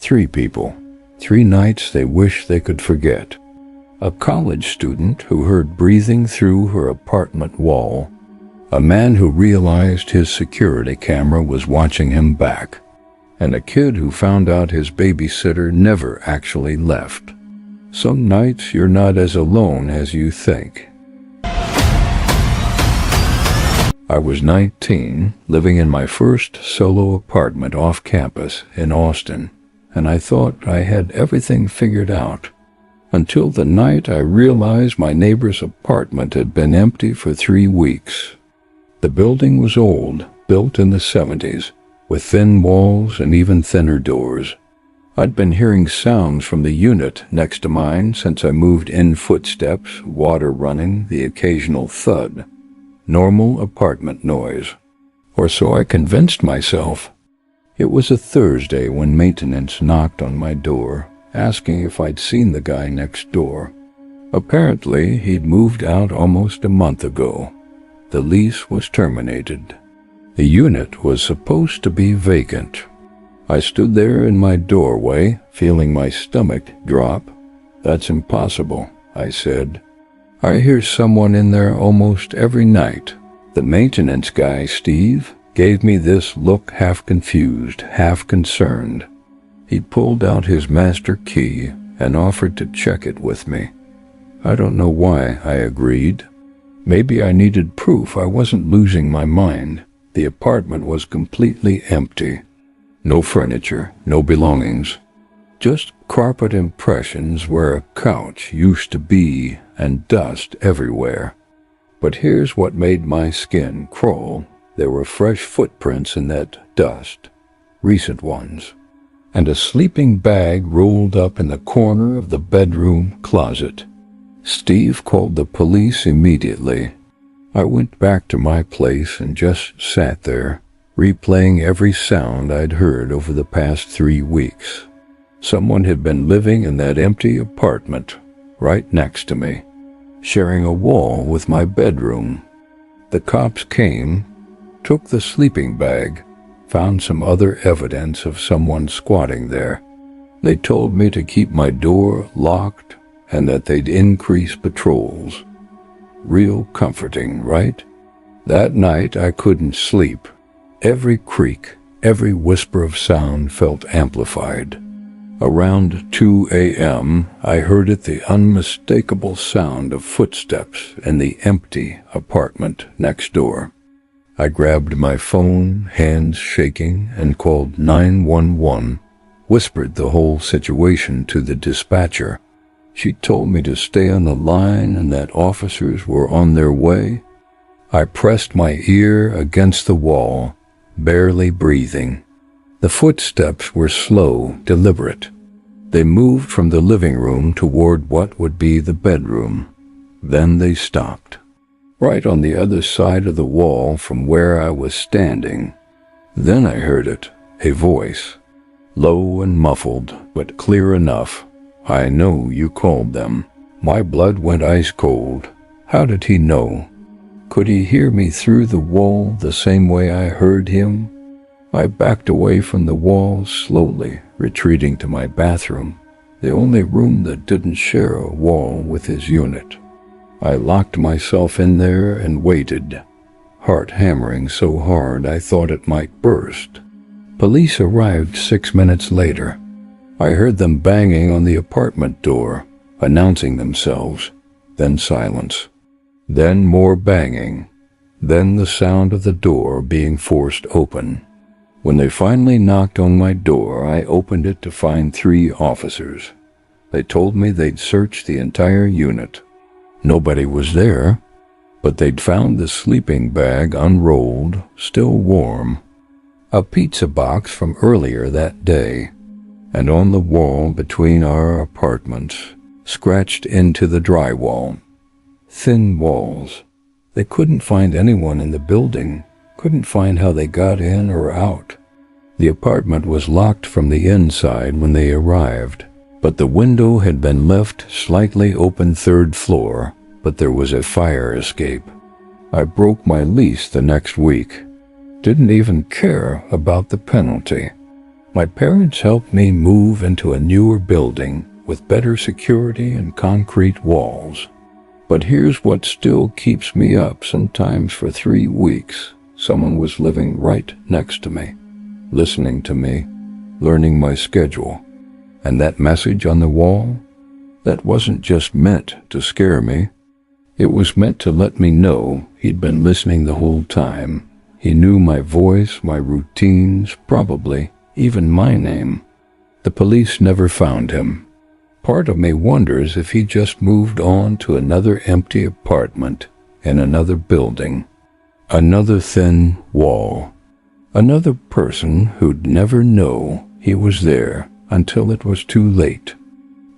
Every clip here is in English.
Three people, 3 nights they wish they could forget. A college student who heard breathing through her apartment wall. A man who realized his security camera was watching him back. And a kid who found out his babysitter never actually left. Some nights you're not as alone as you think. I was 19, living in my first solo apartment off campus in Austin, and I thought I had everything figured out. Until the night I realized my neighbor's apartment had been empty for 3 weeks. The building was old, built in the 70s, with thin walls and even thinner doors. I'd been hearing sounds from the unit next to mine since I moved in: footsteps, water running, the occasional thud. Normal apartment noise. Or so I convinced myself. It was a Thursday when maintenance knocked on my door, asking if I'd seen the guy next door. Apparently, he'd moved out almost a month ago. The lease was terminated. The unit was supposed to be vacant. I stood there in my doorway, feeling my stomach drop. "That's impossible," I said. "I hear someone in there almost every night." The maintenance guy, Steve, gave me this look, half confused, half concerned. He pulled out his master key and offered to check it with me. I don't know why I agreed. Maybe I needed proof I wasn't losing my mind. The apartment was completely empty. No furniture, no belongings. Just carpet impressions where a couch used to be and dust everywhere. But here's what made my skin crawl. There were fresh footprints in that dust, recent ones, and a sleeping bag rolled up in the corner of the bedroom closet. Steve called the police immediately. I went back to my place and just sat there, replaying every sound I'd heard over the past 3 weeks. Someone had been living in that empty apartment right next to me, sharing a wall with my bedroom. The cops came, took the sleeping bag, found some other evidence of someone squatting there. They told me to keep my door locked and that they'd increase patrols. Real comforting, right? That night I couldn't sleep. Every creak, every whisper of sound felt amplified. Around 2 a.m., I heard it, the unmistakable sound of footsteps in the empty apartment next door. I grabbed my phone, hands shaking, and called 911, whispered the whole situation to the dispatcher. She told me to stay on the line and that officers were on their way. I pressed my ear against the wall, barely breathing. The footsteps were slow, deliberate. They moved from the living room toward what would be the bedroom. Then they stopped, right on the other side of the wall from where I was standing. Then I heard it, a voice, low and muffled, but clear enough. "I know you called them." My blood went ice cold. How did he know? Could he hear me through the wall the same way I heard him? I backed away from the wall slowly, retreating to my bathroom, the only room that didn't share a wall with his unit. I locked myself in there and waited, heart hammering so hard I thought it might burst. Police arrived 6 minutes later. I heard them banging on the apartment door, announcing themselves, then silence, then more banging, then the sound of the door being forced open. When they finally knocked on my door, I opened it to find 3 officers. They told me they'd searched the entire unit. Nobody was there, but they'd found the sleeping bag unrolled, still warm, a pizza box from earlier that day, and on the wall between our apartments, scratched into the drywall. Thin walls. They couldn't find anyone in the building, couldn't find how they got in or out. The apartment was locked from the inside when they arrived, but the window had been left slightly open 3rd floor, but there was a fire escape. I broke my lease the next week. Didn't even care about the penalty. My parents helped me move into a newer building with better security and concrete walls. But here's what still keeps me up sometimes for 3 weeks. Someone was living right next to me, listening to me, learning my schedule. And that message on the wall, that wasn't just meant to scare me. It was meant to let me know he'd been listening the whole time. He knew my voice, my routines, probably even my name. The police never found him. Part of me wonders if he just moved on to another empty apartment in another building, another thin wall, another person who'd never know he was there until it was too late.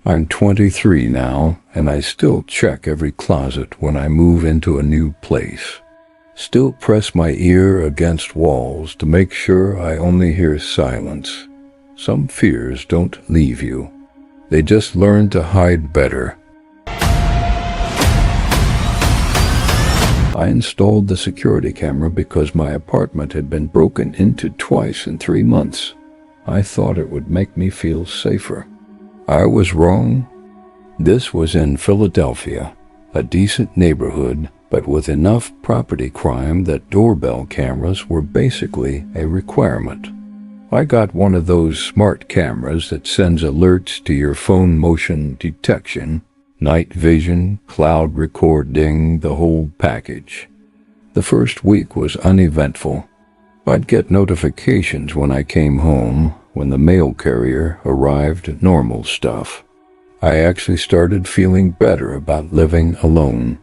I'm 23 now, and I still check every closet when I move into a new place. Still press my ear against walls to make sure I only hear silence. Some fears don't leave you. They just learn to hide better. I installed the security camera because my apartment had been broken into twice in 3 months. I thought it would make me feel safer. I was wrong. This was in Philadelphia, a decent neighborhood, but with enough property crime that doorbell cameras were basically a requirement. I got one of those smart cameras that sends alerts to your phone motion detection, night vision, cloud recording, the whole package. The first week was uneventful. I'd get notifications when I came home, when the mail carrier arrived, normal stuff. I actually started feeling better about living alone.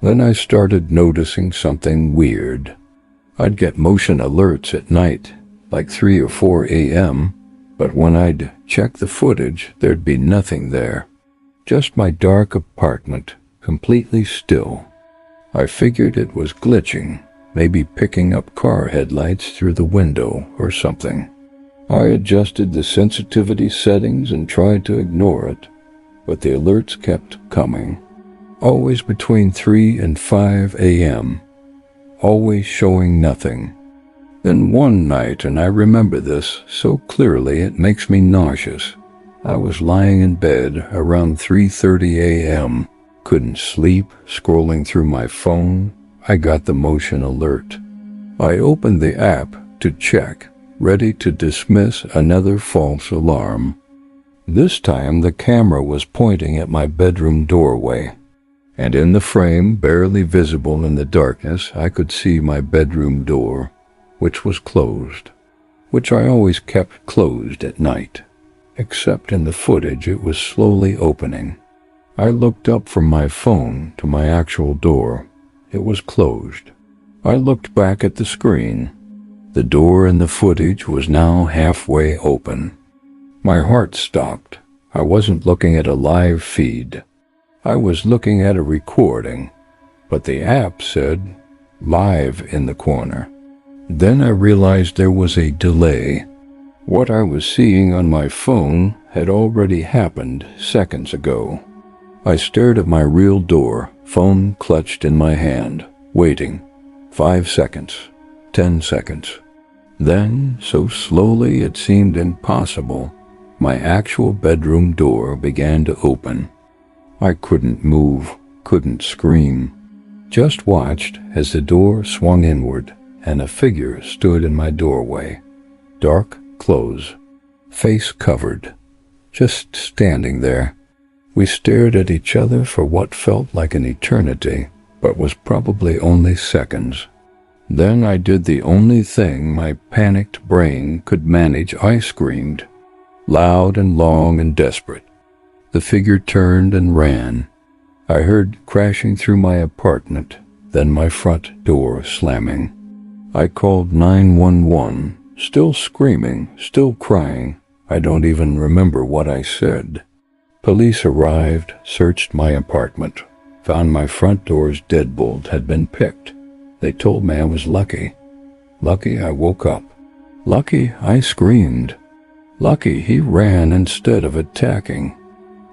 Then I started noticing something weird. I'd get motion alerts at night, like 3 or 4 a.m., but when I'd check the footage, there'd be nothing there. Just my dark apartment, completely still. I figured it was glitching, maybe picking up car headlights through the window or something. I adjusted the sensitivity settings and tried to ignore it, but the alerts kept coming. Always between 3 and 5 a.m., always showing nothing. Then one night, and I remember this so clearly it makes me nauseous, I was lying in bed around 3:30 a.m., couldn't sleep, scrolling through my phone. I got the motion alert. I opened the app to check, ready to dismiss another false alarm. This time the camera was pointing at my bedroom doorway, and in the frame, barely visible in the darkness, I could see my bedroom door, which was closed, which I always kept closed at night, except in the footage it was slowly opening. I looked up from my phone to my actual door. It was closed. I looked back at the screen. The door in the footage was now halfway open. My heart stopped. I wasn't looking at a live feed. I was looking at a recording, but the app said live in the corner. Then I realized there was a delay. What I was seeing on my phone had already happened seconds ago. I stared at my real door, phone clutched in my hand, waiting. 5 seconds, 10 seconds. Then, so slowly it seemed impossible, my actual bedroom door began to open. I couldn't move, couldn't scream. Just watched as the door swung inward and a figure stood in my doorway. Dark clothes, face covered, just standing there. We stared at each other for what felt like an eternity, but was probably only seconds. Then I did the only thing my panicked brain could manage. I screamed, loud and long and desperate. The figure turned and ran. I heard crashing through my apartment, then my front door slamming. I called 911, still screaming, still crying. I don't even remember what I said. Police arrived, searched my apartment, found my front door's deadbolt had been picked. They told me I was lucky. Lucky I woke up. Lucky I screamed. Lucky he ran instead of attacking.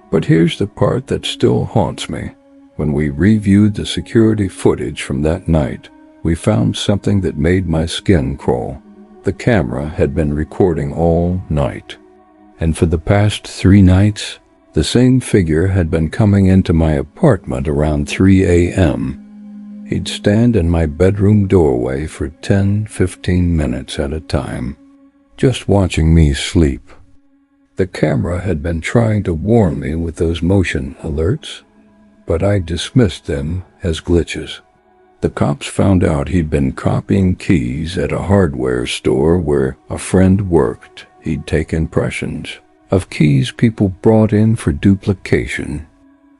But here's the part that still haunts me. When we reviewed the security footage from that night, we found something that made my skin crawl. The camera had been recording all night, and for the past 3 nights, the same figure had been coming into my apartment around 3 a.m. He'd stand in my bedroom doorway for 10-15 minutes at a time, just watching me sleep. The camera had been trying to warn me with those motion alerts, but I dismissed them as glitches. The cops found out he'd been copying keys at a hardware store where a friend worked. He'd take impressions of keys people brought in for duplication,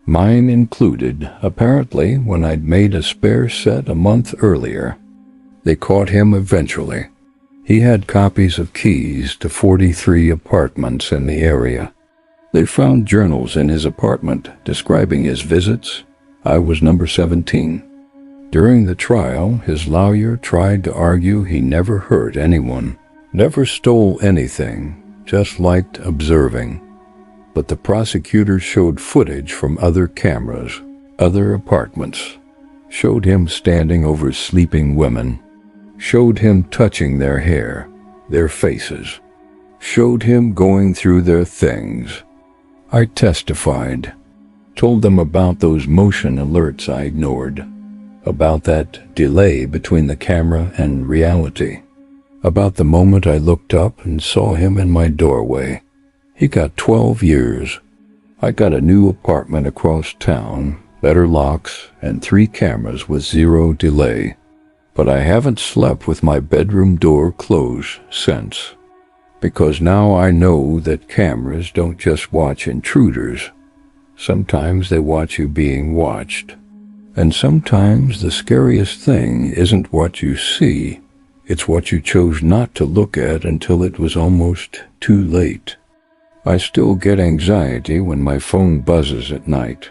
mine included, apparently, when I'd made a spare set a month earlier. They caught him eventually. He had copies of keys to 43 apartments in the area. They found journals in his apartment describing his visits. I was number 17. During the trial, his lawyer tried to argue he never hurt anyone, never stole anything, just liked observing. But the prosecutor showed footage from other cameras, other apartments, showed him standing over sleeping women, showed him touching their hair, their faces, showed him going through their things. I testified, told them about those motion alerts I ignored, about that delay between the camera and reality, about the moment I looked up and saw him in my doorway. He got 12 years. I got a new apartment across town, better locks, and 3 cameras with 0 delay. But I haven't slept with my bedroom door closed since, because now I know that cameras don't just watch intruders. Sometimes they watch you being watched. And sometimes the scariest thing isn't what you see, it's what you chose not to look at until it was almost too late. I still get anxiety when my phone buzzes at night.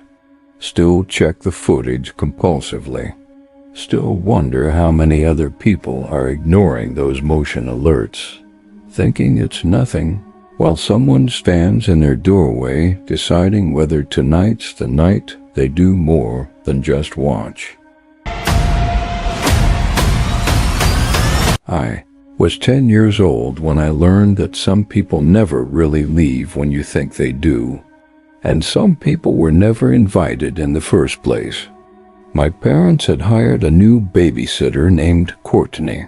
Still check the footage compulsively. Still wonder how many other people are ignoring those motion alerts, thinking it's nothing, while someone stands in their doorway deciding whether tonight's the night they do more than just watch. I was 10 years old when I learned that some people never really leave when you think they do, and some people were never invited in the first place. My parents had hired a new babysitter named Courtney.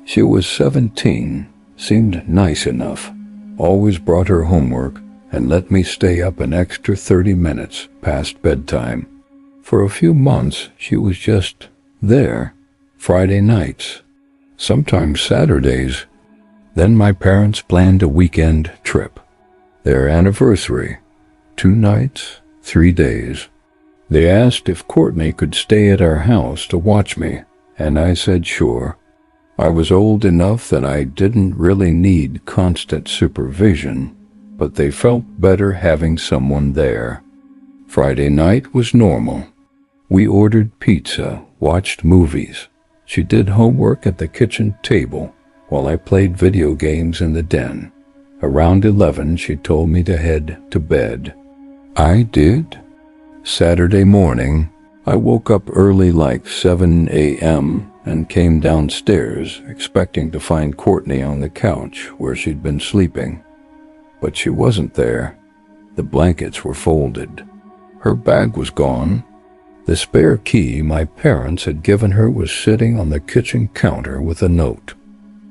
She was 17, seemed nice enough, always brought her homework, and let me stay up an extra 30 minutes past bedtime. For a few months, she was just there, Friday nights, sometimes Saturdays. Then my parents planned a weekend trip. Their anniversary, 2 nights, 3 days. They asked if Courtney could stay at our house to watch me, and I said sure. I was old enough that I didn't really need constant supervision, but they felt better having someone there. Friday night was normal. We ordered pizza, watched movies. She did homework at the kitchen table while I played video games in the den. Around 11, she told me to head to bed. I did. Saturday morning, I woke up early like 7 a.m. and came downstairs expecting to find Courtney on the couch where she'd been sleeping. But she wasn't there. The blankets were folded. Her bag was gone. The spare key my parents had given her was sitting on the kitchen counter with a note.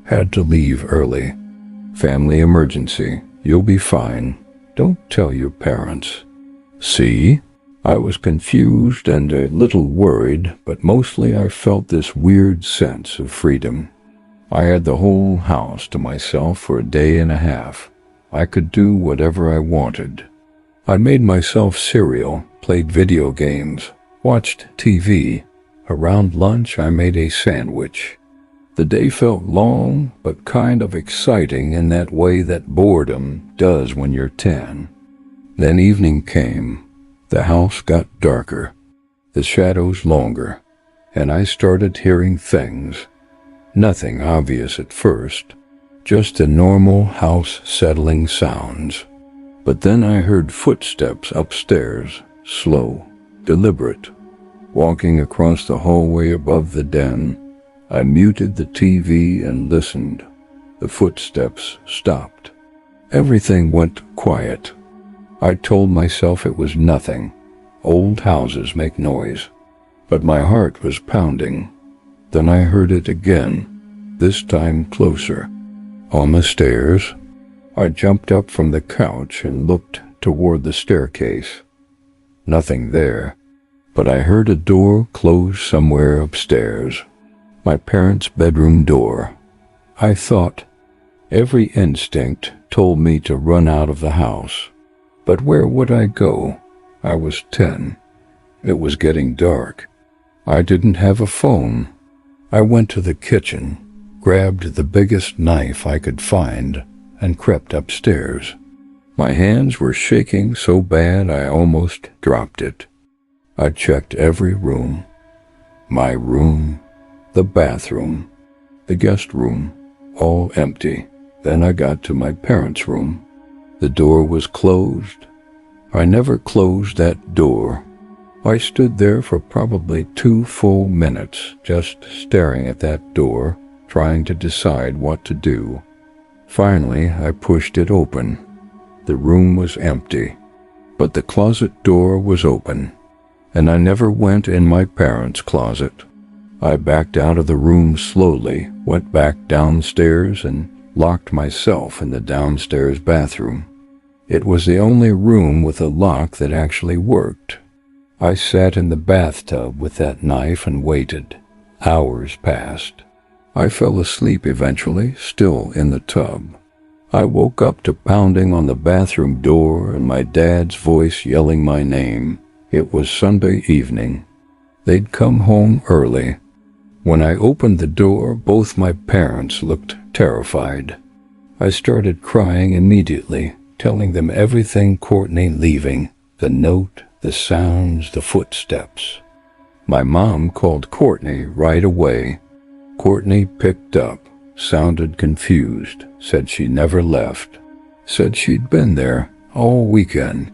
Had to leave early. Family emergency. You'll be fine. Don't tell your parents. See? I was confused and a little worried, but mostly I felt this weird sense of freedom. I had the whole house to myself for a day and a half. I could do whatever I wanted. I made myself cereal, played video games, watched TV. Around lunch, I made a sandwich. The day felt long, but kind of exciting in that way that boredom does when you're 10. Then evening came. The house got darker, the shadows longer, and I started hearing things. Nothing obvious at first, just the normal house settling sounds. But then I heard footsteps upstairs, slow, deliberate, walking across the hallway above the den. I muted the TV and listened. The footsteps stopped. Everything went quiet. I told myself it was nothing. Old houses make noise. But my heart was pounding. Then I heard it again, this time closer. On the stairs, I jumped up from the couch and looked toward the staircase. Nothing there, but I heard a door close somewhere upstairs. My parents' bedroom door. I thought. Every instinct told me to run out of the house. But where would I go? I was 10. It was getting dark. I didn't have a phone. I went to the kitchen, grabbed the biggest knife I could find, and crept upstairs. My hands were shaking so bad I almost dropped it. I checked every room. My room, the bathroom, the guest room, all empty. Then I got to my parents' room. The door was closed. I never closed that door. I stood there for probably 2 full minutes, just staring at that door, trying to decide what to do. Finally, I pushed it open. The room was empty, but the closet door was open, and I never went in my parents' closet. I backed out of the room slowly, went back downstairs, and locked myself in the downstairs bathroom. It was the only room with a lock that actually worked. I sat in the bathtub with that knife and waited. Hours passed. I fell asleep eventually, still in the tub. I woke up to pounding on the bathroom door and my dad's voice yelling my name. It was Sunday evening. They'd come home early. When I opened the door, both my parents looked terrified. I started crying immediately, telling them everything Courtney leaving, the note, the sounds, the footsteps. My mom called Courtney right away. Courtney picked up, sounded confused, said she never left, said she'd been there all weekend,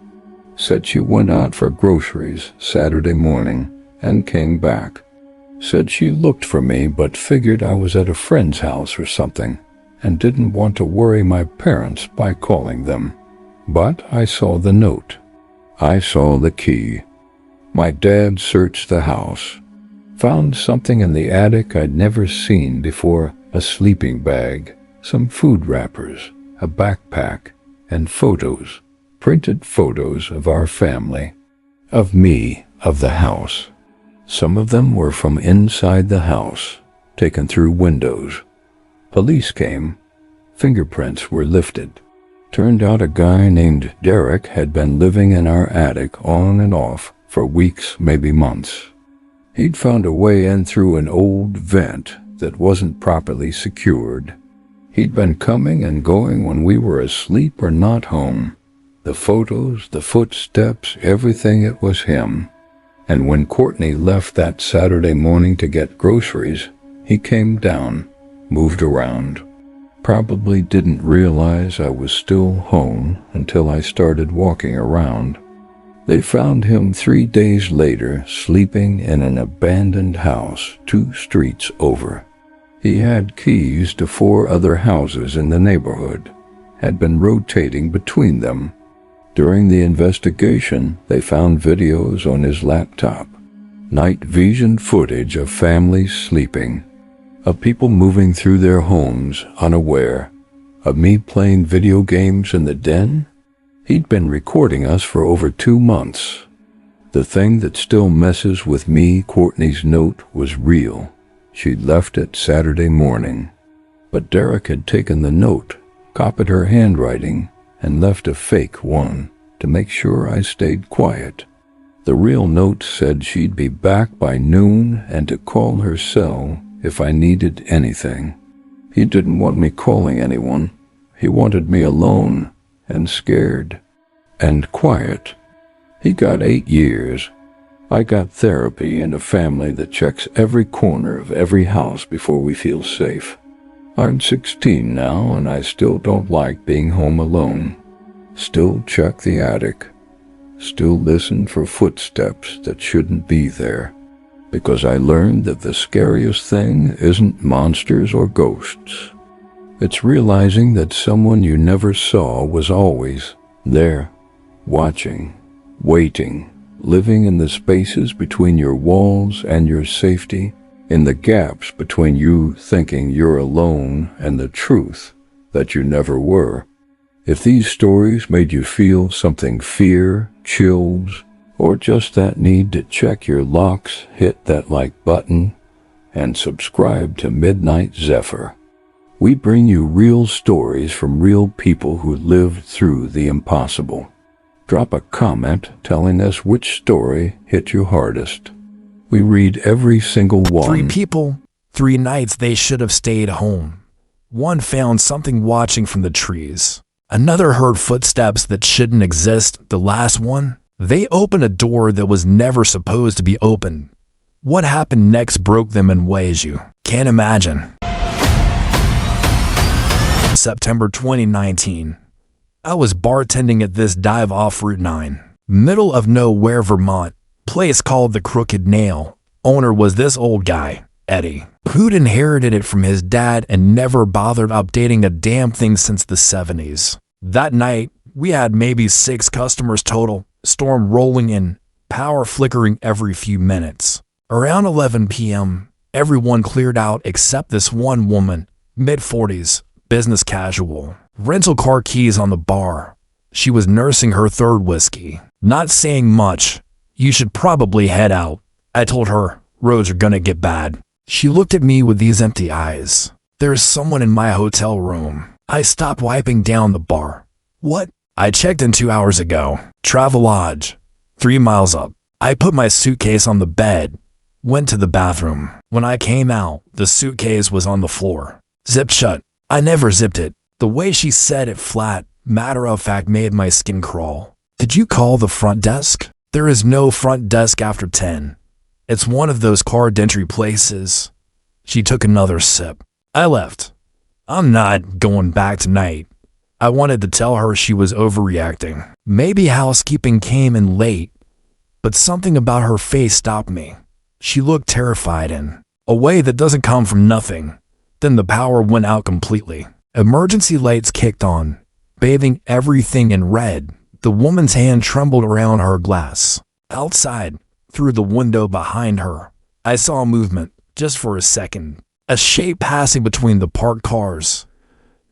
said she went out for groceries Saturday morning and came back, said she looked for me but figured I was at a friend's house or something and didn't want to worry my parents by calling them. But I saw the note. I saw the key. My dad searched the house, found something in the attic I'd never seen before, a sleeping bag, some food wrappers, a backpack, and photos, printed photos of our family, of me, of the house. Some of them were from inside the house, taken through windows. Police came. Fingerprints were lifted. Turned out a guy named Derek had been living in our attic on and off for weeks, maybe months. He'd found a way in through an old vent that wasn't properly secured. He'd been coming and going when we were asleep or not home. The photos, the footsteps, everything, it was him. And when Courtney left that Saturday morning to get groceries, he came down, moved around. Probably didn't realize I was still home until I started walking around. They found him 3 days later, sleeping in an abandoned house 2 streets over. He had keys to 4 other houses in the neighborhood, had been rotating between them. During the investigation, they found videos on his laptop, night vision footage of families sleeping, of people moving through their homes unaware, of me playing video games in the den. He'd been recording us for over 2 months. The thing that still messes with me, Courtney's note, was real. She'd left it Saturday morning. But Derek had taken the note, copied her handwriting, and left a fake one to make sure I stayed quiet. The real note said she'd be back by noon and to call her cell if I needed anything. He didn't want me calling anyone. He wanted me alone and scared and quiet. He got 8 years. I got therapy and a family that checks every corner of every house before we feel safe. I'm 16 now and I still don't like being home alone. Still check the attic. Still listen for footsteps that shouldn't be there. Because I learned that the scariest thing isn't monsters or ghosts. It's realizing that someone you never saw was always there, watching, waiting, living in the spaces between your walls and your safety, in the gaps between you thinking you're alone and the truth that you never were. If these stories made you feel something, fear, chills, or just that need to check your locks, hit that like button and subscribe to Midnight Zephyr. We bring you real stories from real people who lived through the impossible. Drop a comment telling us which story hit you hardest. We read every single one. 3 people, 3 nights they should have stayed home. One found something watching from the trees. Another heard footsteps that shouldn't exist. The last one, they opened a door that was never supposed to be opened. What happened next broke them in ways you can't imagine. September 2019. I was bartending at this dive off Route 9, middle of nowhere, Vermont, place called the Crooked Nail. Owner was this old guy, Eddie, who'd inherited it from his dad and never bothered updating a damn thing since the 70s. That night, we had maybe 6 customers total, storm rolling in, power flickering every few minutes. Around 11 p.m., everyone cleared out except this one woman, mid-40s, business casual, rental car keys on the bar. She was nursing her 3rd whiskey. Not saying much. You should probably head out. I told her, roads are gonna get bad. She looked at me with these empty eyes. There's someone in my hotel room. I stopped wiping down the bar. What? I checked in 2 hours ago. Travelodge. 3 miles up. I put my suitcase on the bed. Went to the bathroom. When I came out, the suitcase was on the floor. Zipped shut. I never zipped it. The way she said it flat, matter of fact, made my skin crawl. Did you call the front desk? There is no front desk after 10. It's one of those card entry places. She took another sip. I left. I'm not going back tonight. I wanted to tell her she was overreacting. Maybe housekeeping came in late, but something about her face stopped me. She looked terrified in a way that doesn't come from nothing. Then the power went out completely. Emergency lights kicked on, bathing everything in red. The woman's hand trembled around her glass. Outside, through the window behind her, I saw movement, just for a second. A shape passing between the parked cars.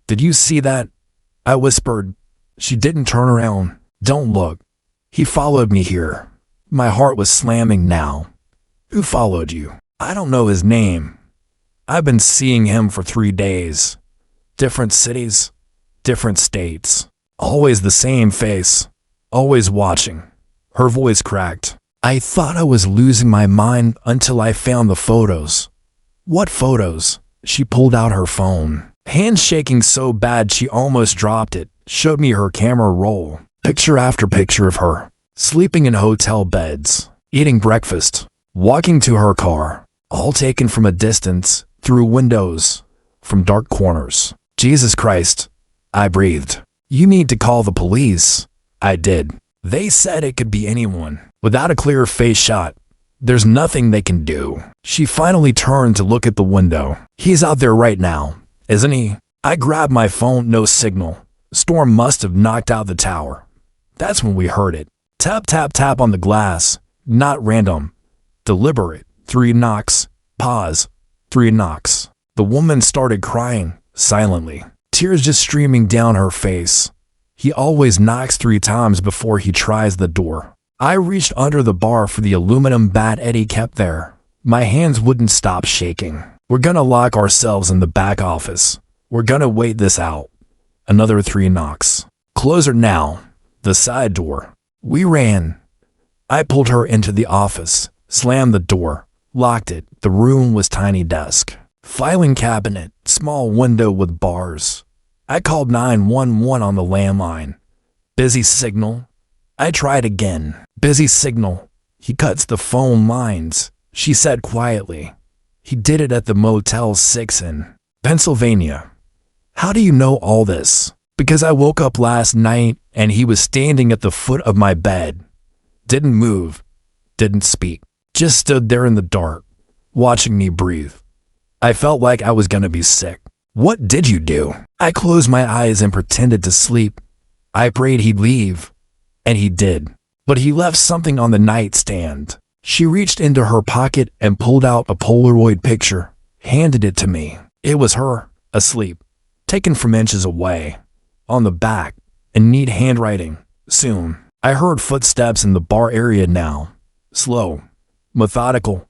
Did you see that? I whispered. She didn't turn around. Don't look. He followed me here. My heart was slamming now. Who followed you? I don't know his name. I've been seeing him for 3 days. Different cities, different states. Always the same face. Always watching. Her voice cracked. I thought I was losing my mind until I found the photos. What photos? She pulled out her phone. Hand shaking so bad she almost dropped it. Showed me her camera roll. Picture after picture of her. Sleeping in hotel beds. Eating breakfast. Walking to her car. All taken from a distance. Through windows. From dark corners. Jesus Christ. I breathed. You need to call the police. I did. They said it could be anyone. Without a clear face shot, there's nothing they can do. She finally turned to look at the window. He's out there right now, isn't he? I grabbed my phone, no signal. Storm must have knocked out the tower. That's when we heard it. Tap, tap, tap on the glass. Not random. Deliberate. 3 knocks. Pause. 3 knocks. The woman started crying, silently. Tears just streaming down her face. He always knocks 3 times before he tries the door. I reached under the bar for the aluminum bat Eddie kept there. My hands wouldn't stop shaking. We're gonna lock ourselves in the back office. We're gonna wait this out. Another 3 knocks. Close her now. The side door. We ran. I pulled her into the office, slammed the door, locked it. The room was tiny desk. Filing cabinet, small window with bars. I called 911 on the landline. Busy signal. I tried again. Busy signal. He cuts the phone lines, she said quietly. He did it at the Motel 6 in Pennsylvania. How do you know all this? Because I woke up last night and he was standing at the foot of my bed. Didn't move. Didn't speak. Just stood there in the dark, watching me breathe. I felt like I was gonna be sick. What did you do? I closed my eyes and pretended to sleep. I prayed he'd leave. And he did. But he left something on the nightstand. She reached into her pocket and pulled out a Polaroid picture, handed it to me. It was her, asleep, taken from inches away. On the back, in neat handwriting, soon. I heard footsteps in the bar area now. Slow, methodical,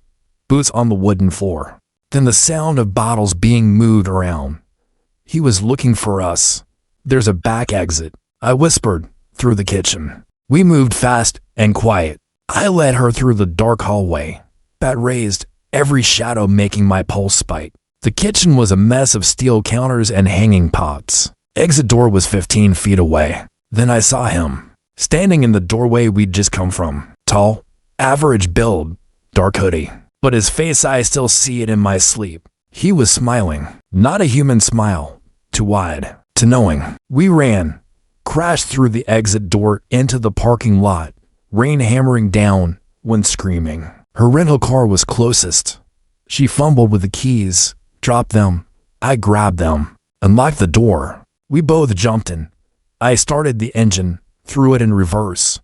boots on the wooden floor. Then the sound of bottles being moved around. He was looking for us. There's a back exit, I whispered, through the kitchen. We moved fast and quiet. I led her through the dark hallway, bat raised, every shadow making my pulse spike. The kitchen was a mess of steel counters and hanging pots. Exit door was 15 feet away. Then I saw him, standing in the doorway we'd just come from. Tall, average build, dark hoodie. But his face, I still see it in my sleep. He was smiling. Not a human smile. Too wide. Too knowing. We ran. Crashed through the exit door into the parking lot. Rain hammering down, wind screaming. Her rental car was closest. She fumbled with the keys. Dropped them. I grabbed them. Unlocked the door. We both jumped in. I started the engine. Threw it in reverse.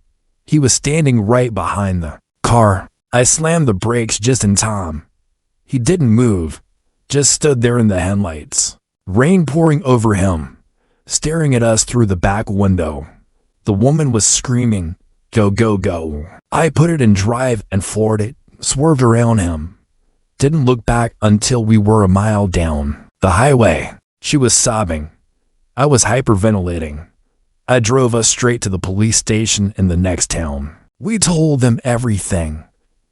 He was standing right behind the car. I slammed the brakes just in time. He didn't move, just stood there in the headlights. Rain pouring over him, staring at us through the back window. The woman was screaming, "Go, go, go." I put it in drive and floored it, swerved around him. Didn't look back until we were a mile down the highway. She was sobbing. I was hyperventilating. I drove us straight to the police station in the next town. We told them everything.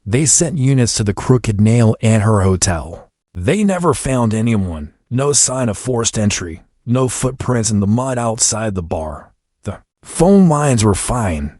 They sent units to the Crooked Nail and her hotel. They never found anyone. No sign of forced entry. No footprints in the mud outside the bar. The phone lines were fine.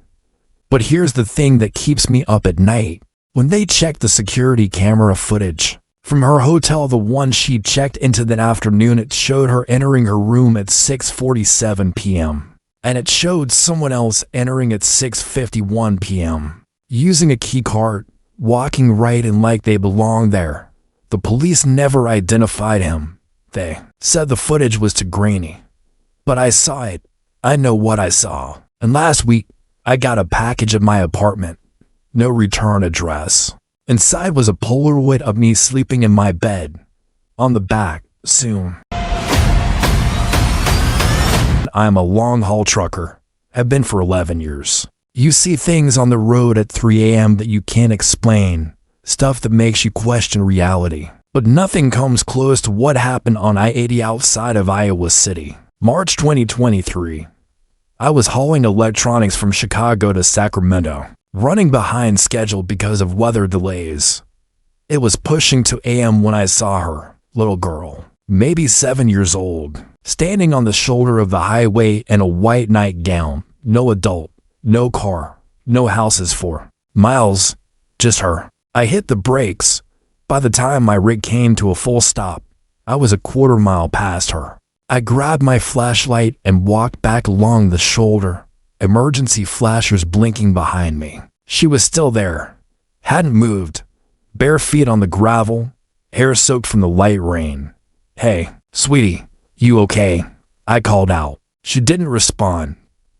But here's the thing that keeps me up at night. When they checked the security camera footage from her hotel, the one she checked into that afternoon, it showed her entering her room at 6:47 p.m. And it showed someone else entering at 6:51 p.m. using a key card. Walking right in like they belonged there. The police never identified him. They said the footage was too grainy. But I saw it. I know what I saw. And last week, I got a package at my apartment. No return address. Inside was a Polaroid of me sleeping in my bed. On the back, soon. I'm a long-haul trucker. Have been for 11 years. You see things on the road at 3 a.m. that you can't explain, stuff that makes you question reality. But nothing comes close to what happened on I-80 outside of Iowa City. March 2023. I was hauling electronics from Chicago to Sacramento, running behind schedule because of weather delays. It was pushing 2 a.m. when I saw her, little girl, maybe 7 years old, standing on the shoulder of the highway in a white nightgown, no adult. No car, no houses for miles, just her. I hit the brakes. By the time my rig came to a full stop, I was a quarter mile past her. I grabbed my flashlight and walked back along the shoulder, emergency flashers blinking behind me. She was still there, hadn't moved, bare feet on the gravel, hair soaked from the light rain. "Hey, sweetie, you okay?" I called out. She didn't respond,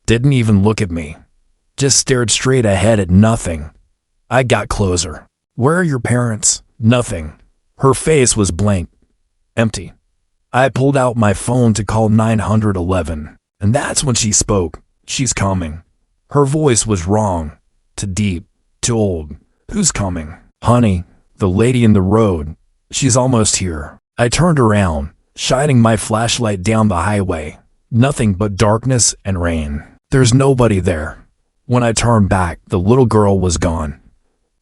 didn't even look at me. Just stared straight ahead at nothing. I got closer. "Where are your parents?" Nothing. Her face was blank. Empty. I pulled out my phone to call 911. And that's when she spoke. "She's coming." Her voice was wrong. Too deep. Too old. "Who's coming?" "Honey, the lady in the road. She's almost here." I turned around, shining my flashlight down the highway. Nothing but darkness and rain. There's nobody there. When I turned back, the little girl was gone.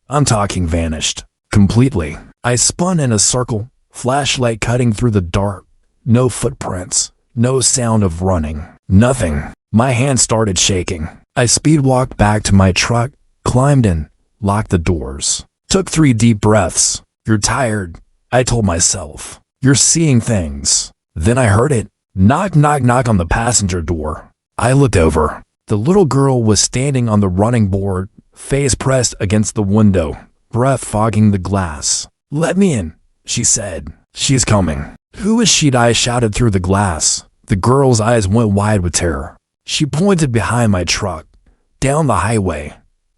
I'm talking vanished. Completely. I spun in a circle, flashlight cutting through the dark. No footprints. No sound of running. Nothing. My hand started shaking. I speed walked back to my truck, climbed in, locked the doors. Took 3 deep breaths. "You're tired," I told myself. "You're seeing things." Then I heard it. Knock, knock, knock on the passenger door. I looked over. The little girl was standing on the running board, face pressed against the window, breath fogging the glass. "Let me in," she said. "She's coming." "Who is she?" I shouted through the glass. The girl's eyes went wide with terror. She pointed behind my truck, down the highway.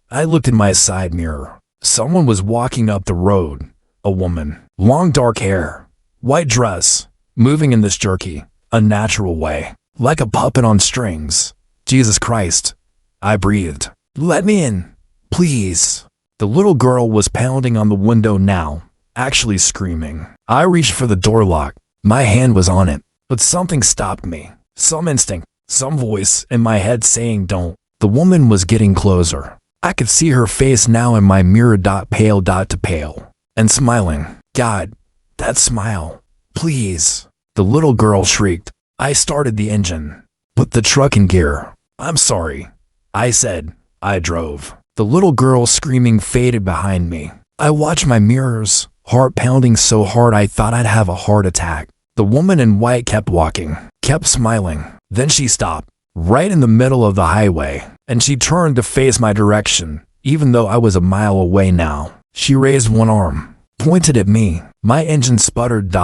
I looked in my side mirror. Someone was walking up the road. A woman. Long dark hair. White dress. Moving in this jerky, unnatural way. Like a puppet on strings. Jesus Christ. I breathed. "Let me in. Please." The little girl was pounding on the window now, actually screaming. I reached for the door lock. My hand was on it, but something stopped me. Some instinct, some voice in my head saying don't. The woman was getting closer. I could see her face now in my mirror, pale to pale, and smiling. God, that smile. Please. The little girl shrieked. I started the engine. Put the truck in gear. "I'm sorry," I said. I drove. The little girl screaming faded behind me. I watched my mirrors, heart pounding so hard I thought I'd have a heart attack. The woman in white kept walking, kept smiling. Then she stopped, right in the middle of the highway, and she turned to face my direction, even though I was a mile away now. She raised one arm, pointed at me. My engine sputtered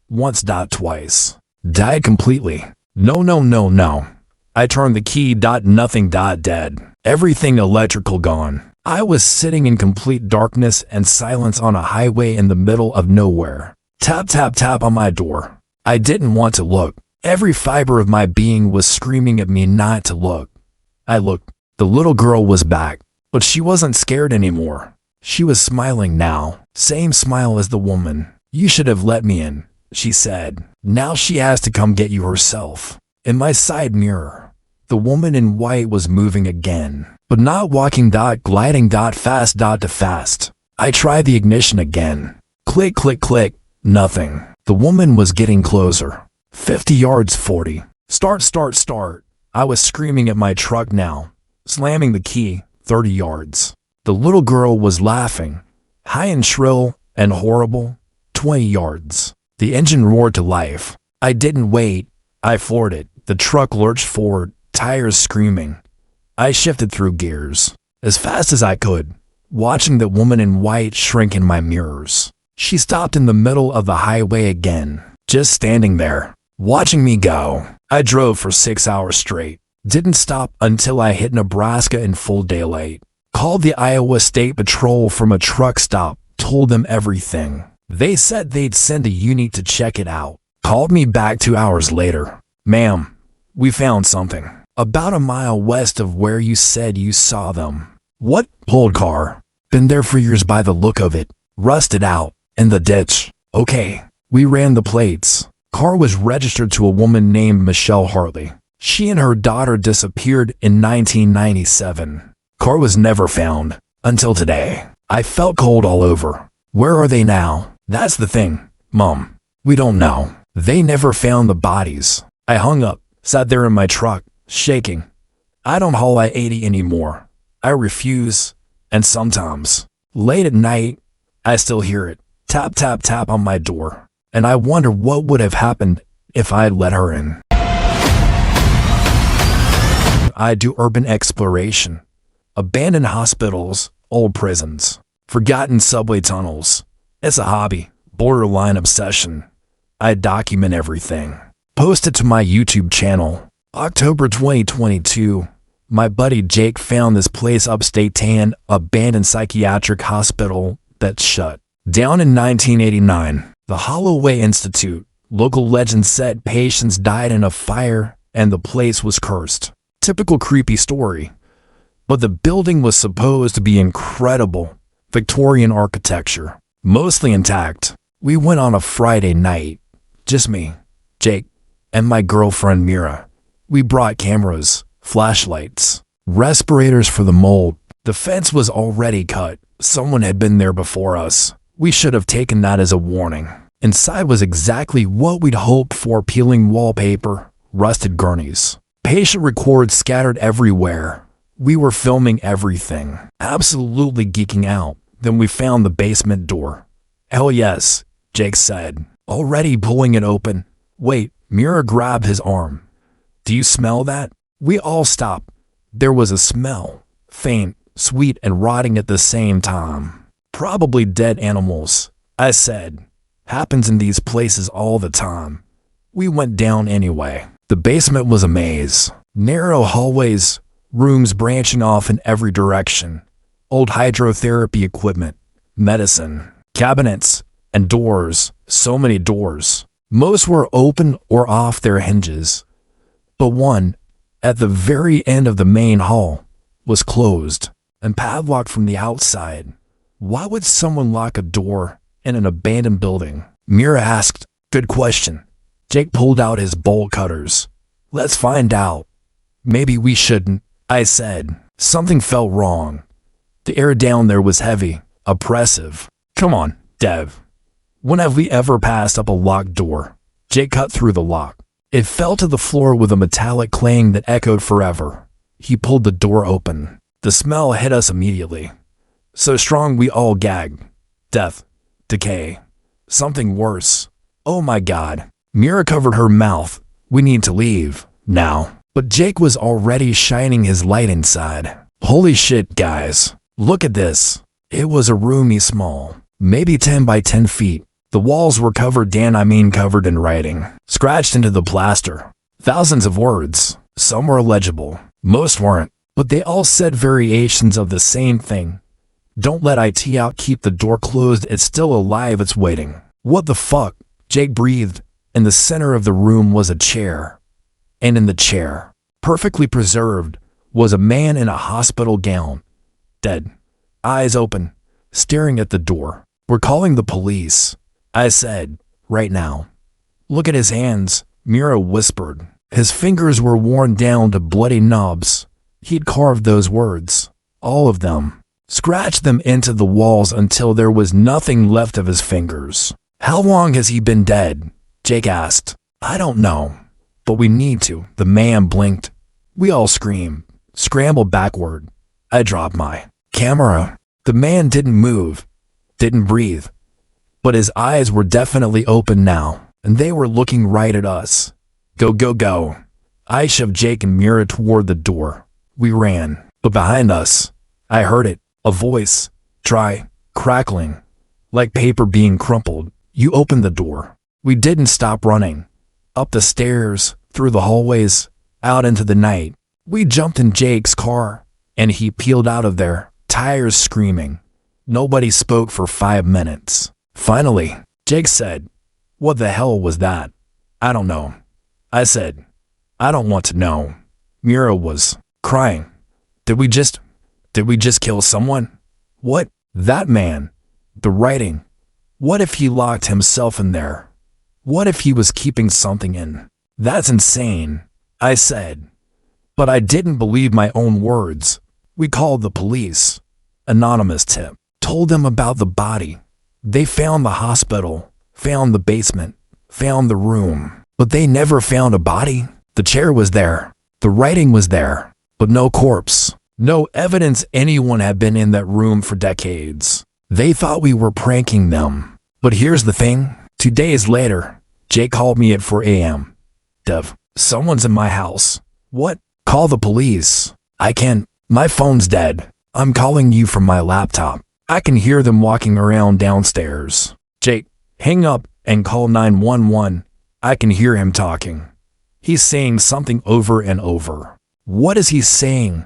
once, twice. Died completely. No. I turned the key, nothing, dead. Everything electrical gone. I was sitting in complete darkness and silence on a highway in the middle of nowhere. Tap, tap, tap on my door. I didn't want to look. Every fiber of my being was screaming at me not to look. I looked. The little girl was back, but she wasn't scared anymore. She was smiling now. Same smile as the woman. "You should have let me in," she said. "Now she has to come get you herself." In my side mirror, the woman in white was moving again, but not walking, gliding, fast, to fast. I tried the ignition again. Click, click, click. Nothing. The woman was getting closer. 50 yards, 40. Start. I was screaming at my truck now, slamming the key. 30 yards. The little girl was laughing, high and shrill and horrible. 20 yards. The engine roared to life. I didn't wait. I floored it. The truck lurched forward, tires screaming. I shifted through gears as fast as I could, watching the woman in white shrink in my mirrors. She stopped in the middle of the highway again, just standing there, watching me go. I drove for 6 hours straight. Didn't stop until I hit Nebraska in full daylight. Called the Iowa State Patrol from a truck stop, told them everything. They said they'd send a unit to check it out. Called me back 2 hours later. "Ma'am, we found something. About a mile west of where you said you saw them." "What?" "Old car. Been there for years by the look of it. Rusted out. In the ditch." "Okay." We ran the plates. Car was registered to a woman named Michelle Hartley. She and her daughter disappeared in 1997. Car was never found. Until today. I felt cold all over. Where are they now? That's the thing, Mom. We don't know. They never found the bodies. I hung up, sat there in my truck, shaking. I don't haul I-80 anymore. I refuse. And sometimes, late at night, I still hear it. Tap, tap, tap on my door. And I wonder what would have happened if I had let her in. I do urban exploration. Abandoned hospitals, old prisons, forgotten subway tunnels. It's a hobby, borderline obsession. I document everything. Post it to my YouTube channel. October 2022. My buddy Jake found this place upstate Tan, abandoned psychiatric hospital that's shut down in 1989. The Holloway Institute. Local legend said patients died in a fire and the place was cursed. Typical creepy story. But the building was supposed to be incredible. Victorian architecture. Mostly intact. We went on a Friday night. Just me, Jake, and my girlfriend Mira. We brought cameras, flashlights, respirators for the mold. The fence was already cut. Someone had been there before us. We should have taken that as a warning. Inside was exactly what we'd hoped for: peeling wallpaper, rusted gurneys, patient records scattered everywhere. We were filming everything, absolutely geeking out. Then we found the basement door. "Hell yes," Jake said, already pulling it open. "Wait," Mira grabbed his arm. "Do you smell that?" We all stopped. There was a smell, faint, sweet, and rotting at the same time. "Probably dead animals," I said. Happens in these places all the time. We went down anyway. The basement was a maze. Narrow hallways, rooms branching off in every direction. Old hydrotherapy equipment, medicine, cabinets, and doors. So many doors. Most were open or off their hinges. But one, at the very end of the main hall, was closed and padlocked from the outside. Why would someone lock a door in an abandoned building? Mira asked. Good question. Jake pulled out his bolt cutters. Let's find out. Maybe we shouldn't, I said. Something felt wrong. The air down there was heavy, oppressive. Come on, Dev. When have we ever passed up a locked door? Jake cut through the lock. It fell to the floor with a metallic clang that echoed forever. He pulled the door open. The smell hit us immediately. So strong we all gagged. Death. Decay. Something worse. Oh my God. Mira covered her mouth. We need to leave. Now. But Jake was already shining his light inside. Holy shit, guys. Look at this. It was a roomy small. Maybe 10 by 10 feet. The walls were covered in writing. Scratched into the plaster. Thousands of words. Some were illegible. Most weren't. But they all said variations of the same thing. Don't let it out, keep the door closed, it's still alive, it's waiting. What the fuck? Jake breathed. In the center of the room was a chair. And in the chair, perfectly preserved, was a man in a hospital gown. Dead. Eyes open. Staring at the door. We're calling the police. I said, right now. Look at his hands, Mira whispered. His fingers were worn down to bloody knobs. He'd carved those words. All of them. Scratched them into the walls until there was nothing left of his fingers. How long has he been dead? Jake asked. I don't know. But we need to. The man blinked. We all screamed. Scrambled backward. I dropped my camera. The man didn't move. Didn't breathe. But his eyes were definitely open now, and they were looking right at us. Go, go, go. I shoved Jake and Mira toward the door. We ran, but behind us, I heard it, a voice, dry, crackling, like paper being crumpled. You opened the door. We didn't stop running. Up the stairs, through the hallways, out into the night. We jumped in Jake's car, and he peeled out of there, tires screaming. Nobody spoke for 5 minutes. Finally, Jake said, What the hell was that? I don't know. I said, I don't want to know. Mira was crying. Did we just kill someone? What? That man. The writing. What if he locked himself in there? What if he was keeping something in? That's insane, I said. But I didn't believe my own words. We called the police. Anonymous tip. Told them about the body. They found the hospital, found the basement, found the room. But they never found a body. The chair was there. The writing was there. But no corpse. No evidence anyone had been in that room for decades. They thought we were pranking them. But here's the thing. 2 days later, Jake called me at 4 a.m. Dev, someone's in my house. What? Call the police. I can't. My phone's dead. I'm calling you from my laptop. I can hear them walking around downstairs. Jake, hang up and call 911. I can hear him talking. He's saying something over and over. What is he saying?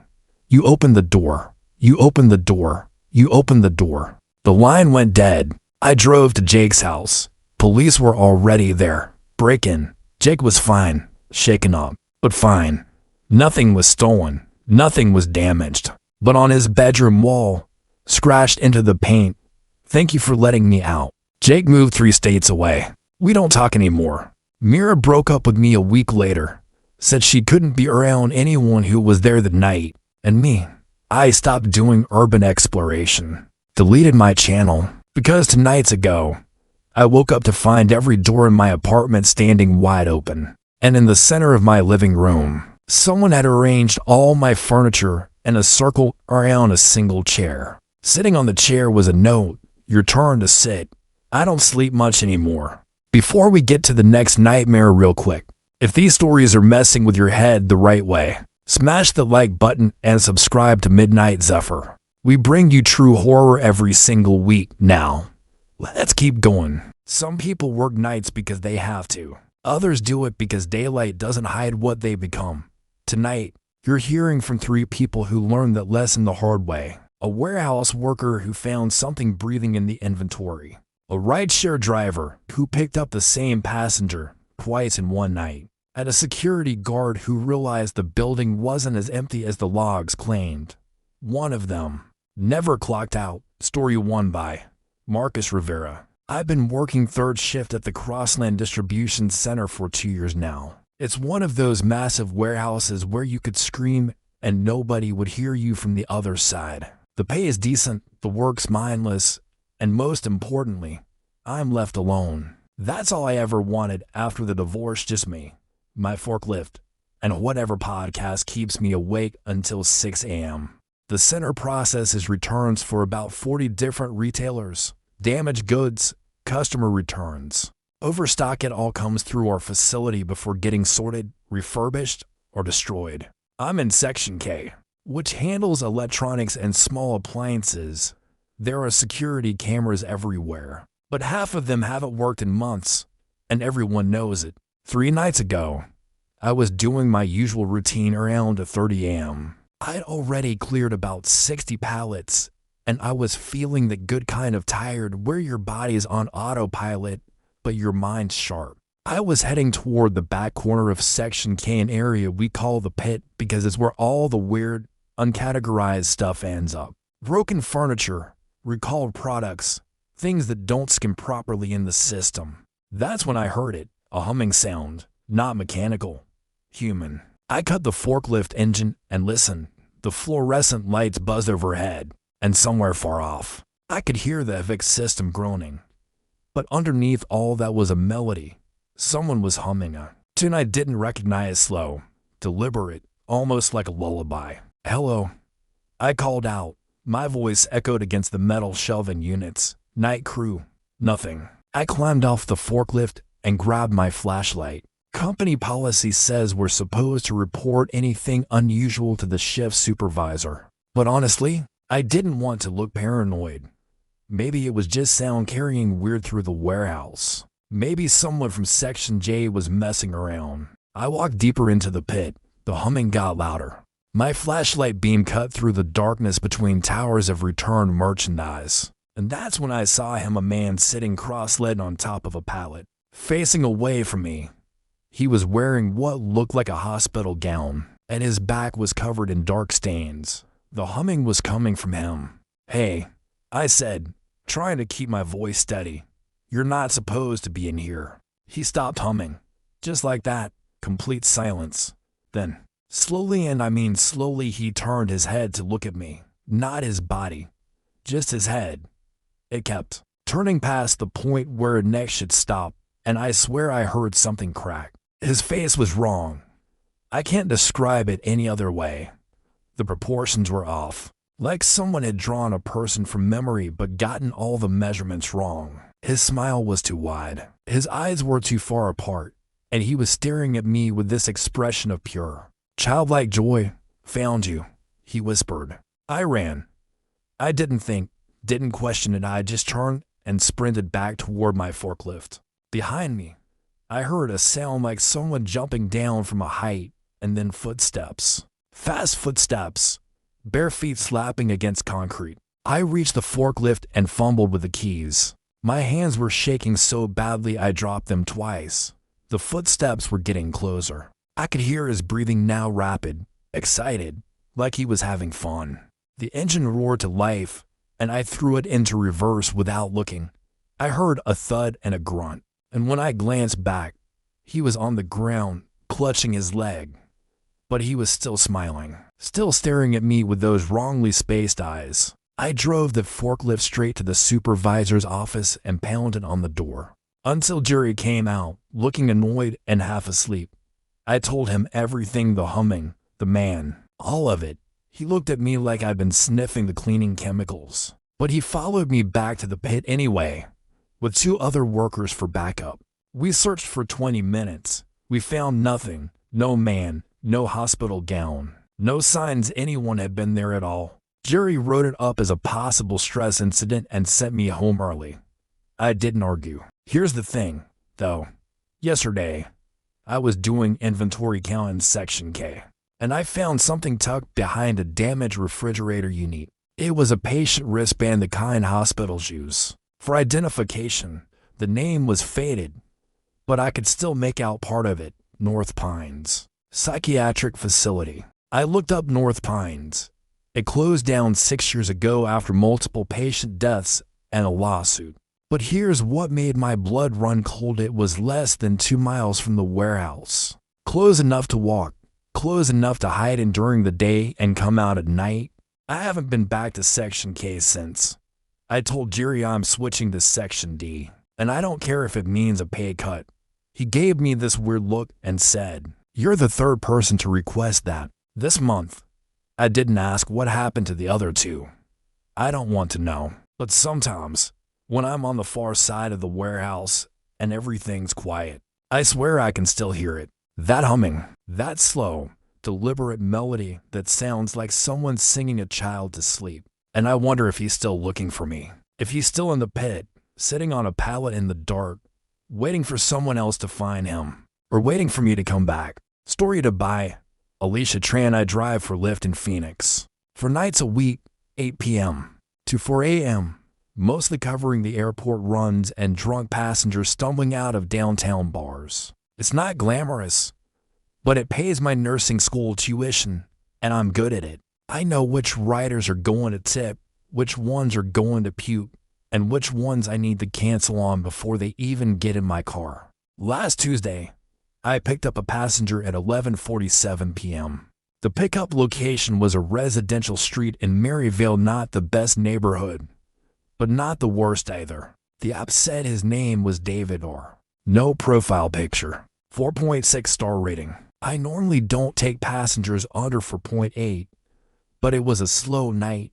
You open the door. You open the door. You open the door. The line went dead. I drove to Jake's house. Police were already there. Break in. Jake was fine. Shaken up. But fine. Nothing was stolen. Nothing was damaged. But on his bedroom wall, scratched into the paint, thank you for letting me out. Jake moved 3 states away. We don't talk anymore. Mira broke up with me a week later. Said she couldn't be around anyone who was there that night. And me. I stopped doing urban exploration. Deleted my channel. Because 2 nights ago, I woke up to find every door in my apartment standing wide open. And in the center of my living room, someone had arranged all my furniture in a circle around a single chair. Sitting on the chair was a note, your turn to sit. I don't sleep much anymore. Before we get to the next nightmare real quick, if these stories are messing with your head the right way, smash the like button and subscribe to Midnight Zephyr. We bring you true horror every single week now. Let's keep going. Some people work nights because they have to. Others do it because daylight doesn't hide what they become. Tonight, you're hearing from 3 people who learned that lesson the hard way. A warehouse worker who found something breathing in the inventory. A rideshare driver who picked up the same passenger twice in one night. And a security guard who realized the building wasn't as empty as the logs claimed. One of them never clocked out. Story 1 by Marcus Rivera. I've been working third shift at the Crossland Distribution Center for 2 years now. It's one of those massive warehouses where you could scream and nobody would hear you from the other side. The pay is decent, the work's mindless, and most importantly, I'm left alone. That's all I ever wanted after the divorce, just me, my forklift, and whatever podcast keeps me awake until 6 a.m. The center processes returns for about 40 different retailers. Damaged goods, customer returns. Overstock, it all comes through our facility before getting sorted, refurbished, or destroyed. I'm in Section K, which handles electronics and small appliances. There are security cameras everywhere, but half of them haven't worked in months, and everyone knows it. 3 nights ago, I was doing my usual routine around 30 a.m. I'd already cleared about 60 pallets, and I was feeling the good kind of tired where your body's on autopilot, but your mind's sharp. I was heading toward the back corner of Section K, an area we call the pit because it's where all the weird, uncategorized stuff ends up. Broken furniture, recalled products, things that don't skim properly in the system. That's when I heard it, a humming sound, not mechanical, human. I cut the forklift engine and listened. The fluorescent lights buzzed overhead, and somewhere far off, I could hear the evict system groaning. But underneath all that was a melody. Someone was humming a tune I didn't recognize, slow, deliberate, almost like a lullaby. Hello, I called out. My voice echoed against the metal shelving units. Night crew. Nothing. I climbed off the forklift and grabbed my flashlight. Company policy says we're supposed to report anything unusual to the shift supervisor. But honestly, I didn't want to look paranoid. Maybe it was just sound carrying weird through the warehouse. Maybe someone from Section J was messing around. I walked deeper into the pit. The humming got louder. My flashlight beam cut through the darkness between towers of returned merchandise. And that's when I saw him, a man sitting cross-legged on top of a pallet, facing away from me. He was wearing what looked like a hospital gown, and his back was covered in dark stains. The humming was coming from him. Hey, I said, trying to keep my voice steady. You're not supposed to be in here. He stopped humming. Just like that, complete silence. Then, slowly, and I mean slowly, he turned his head to look at me. Not his body, just his head. It kept turning past the point where a neck should stop, and I swear I heard something crack. His face was wrong. I can't describe it any other way. The proportions were off, like someone had drawn a person from memory but gotten all the measurements wrong. His smile was too wide. His eyes were too far apart, and he was staring at me with this expression of pure, childlike joy. Found you, he whispered. I ran. I didn't think, didn't question it. I just turned and sprinted back toward my forklift. Behind me, I heard a sound like someone jumping down from a height, and then footsteps. Fast footsteps, bare feet slapping against concrete. I reached the forklift and fumbled with the keys. My hands were shaking so badly I dropped them twice. The footsteps were getting closer. I could hear his breathing, now rapid, excited, like he was having fun. The engine roared to life, and I threw it into reverse without looking. I heard a thud and a grunt, and when I glanced back, he was on the ground, clutching his leg. But he was still smiling, still staring at me with those wrongly spaced eyes. I drove the forklift straight to the supervisor's office and pounded on the door, until Jerry came out, looking annoyed and half asleep. I told him everything, the humming, the man, all of it. He looked at me like I'd been sniffing the cleaning chemicals. But he followed me back to the pit anyway, with 2 other workers for backup. We searched for 20 minutes. We found nothing, no man, no hospital gown, no signs anyone had been there at all. Jerry wrote it up as a possible stress incident and sent me home early. I didn't argue. Here's the thing, though. Yesterday, I was doing inventory count in Section K, and I found something tucked behind a damaged refrigerator unit. It was a patient wristband, the kind hospitals use. For identification, the name was faded, but I could still make out part of it. North Pines Psychiatric Facility. I looked up North Pines. It closed down 6 years ago after multiple patient deaths and a lawsuit. But here's what made my blood run cold. It was less than 2 miles from the warehouse. Close enough to walk, close enough to hide in during the day and come out at night. I haven't been back to Section K since. I told Jerry I'm switching to Section D, and I don't care if it means a pay cut. He gave me this weird look and said, "You're the third person to request that this month." I didn't ask what happened to the other two. I don't want to know. But sometimes, when I'm on the far side of the warehouse and everything's quiet, I swear I can still hear it. That humming, that slow, deliberate melody that sounds like someone singing a child to sleep. And I wonder if he's still looking for me. If he's still in the pit, sitting on a pallet in the dark, waiting for someone else to find him, or waiting for me to come back. Story to buy. Alicia Tran. I drive for Lyft in Phoenix. For nights a week, 8 p.m. to 4 a.m., mostly covering the airport runs and drunk passengers stumbling out of downtown bars. It's not glamorous, but it pays my nursing school tuition, and I'm good at it. I know which riders are going to tip, which ones are going to puke, and which ones I need to cancel on before they even get in my car. Last Tuesday, I picked up a passenger at 11:47 p.m. The pickup location was a residential street in Maryvale, not the best neighborhood, but not the worst either. The app said his name was David R. No profile picture. 4.6 star rating. I normally don't take passengers under 4.8, but it was a slow night,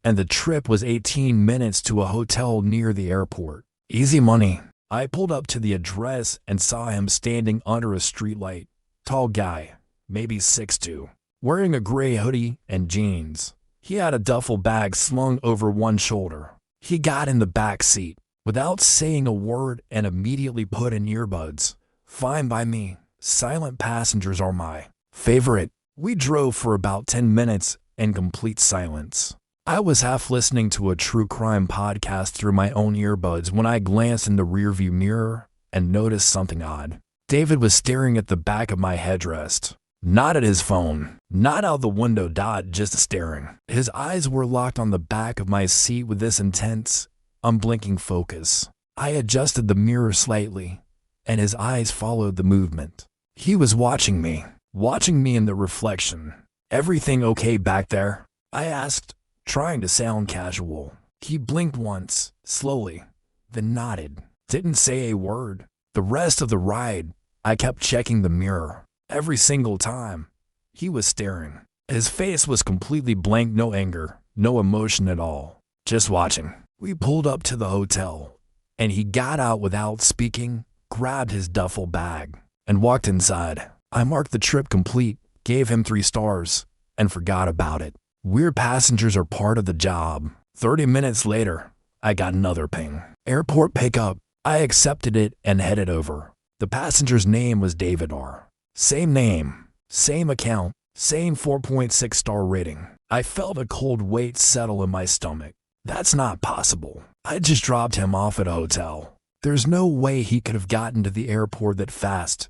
and the trip was 18 minutes to a hotel near the airport. Easy money. I pulled up to the address and saw him standing under a streetlight. Tall guy, maybe 6'2", wearing a gray hoodie and jeans. He had a duffel bag slung over one shoulder. He got in the back seat without saying a word and immediately put in earbuds. Fine by me. Silent passengers are my favorite. We drove for about 10 minutes in complete silence. I was half listening to a true crime podcast through my own earbuds when I glanced in the rearview mirror and noticed something odd. David was staring at the back of my headrest. Not at his phone, not out the window, just staring. His eyes were locked on the back of my seat with this intense, unblinking focus. I adjusted the mirror slightly, and his eyes followed the movement. He was watching me in the reflection. "Everything okay back there?" I asked, trying to sound casual. He blinked once, slowly, then nodded. Didn't say a word. The rest of the ride, I kept checking the mirror. Every single time, he was staring. His face was completely blank, no anger, no emotion at all. Just watching. We pulled up to the hotel, and he got out without speaking, grabbed his duffel bag, and walked inside. I marked the trip complete, gave him 3 stars, and forgot about it. Weird passengers are part of the job. 30 minutes later, I got another ping. Airport pickup. I accepted it and headed over. The passenger's name was David R. Same name, same account, same 4.6 star rating. I felt a cold weight settle in my stomach. That's not possible. I just dropped him off at a hotel. There's no way he could have gotten to the airport that fast,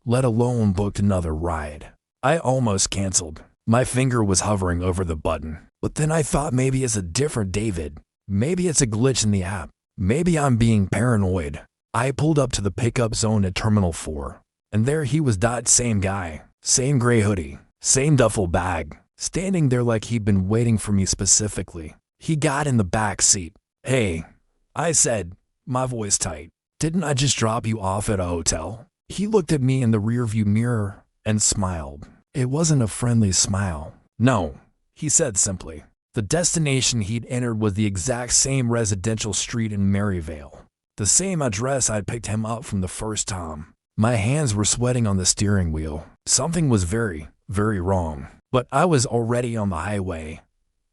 let alone booked another ride. I almost canceled. My finger was hovering over the button. But then I thought maybe it's a different David. Maybe it's a glitch in the app. Maybe I'm being paranoid. I pulled up to the pickup zone at Terminal 4. And there he was, same guy, same gray hoodie, same duffel bag, standing there like he'd been waiting for me specifically. He got in the back seat. "Hey," I said, my voice tight. "Didn't I just drop you off at a hotel?" He looked at me in the rearview mirror and smiled. It wasn't a friendly smile. "No," he said simply. The destination he'd entered was the exact same residential street in Maryvale, the same address I'd picked him up from the first time. My hands were sweating on the steering wheel. Something was very, very wrong. But I was already on the highway,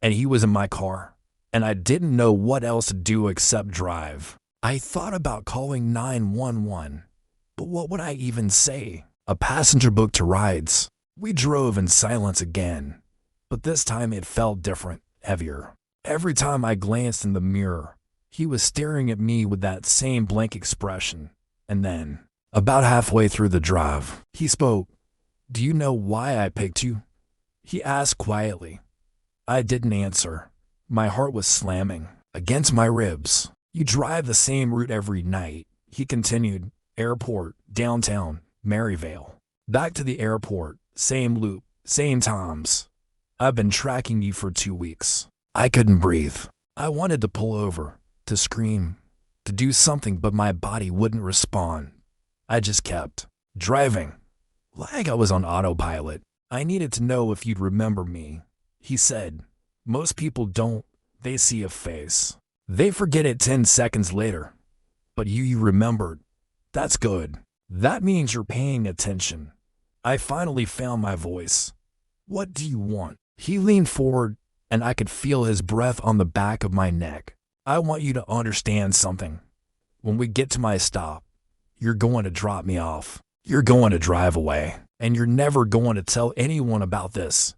and he was in my car, and I didn't know what else to do except drive. I thought about calling 911, but what would I even say? A passenger booked to rides. We drove in silence again, but this time it felt different, heavier. Every time I glanced in the mirror, he was staring at me with that same blank expression. And then, about halfway through the drive, he spoke. "Do you know why I picked you?" He asked quietly. I didn't answer. My heart was slamming against my ribs. "You drive the same route every night," he continued. "Airport, downtown, Maryvale. Back to the airport, same loop, same times. I've been tracking you for 2 weeks." I couldn't breathe. I wanted to pull over, to scream, to do something, but my body wouldn't respond. I just kept driving, like I was on autopilot. "I needed to know if you'd remember me," he said. "Most people don't. They see a face. They forget it 10 seconds later. But you remembered. That's good. That means you're paying attention." I finally found my voice. "What do you want?" He leaned forward, and I could feel his breath on the back of my neck. "I want you to understand something. When we get to my stop, you're going to drop me off. You're going to drive away, and you're never going to tell anyone about this.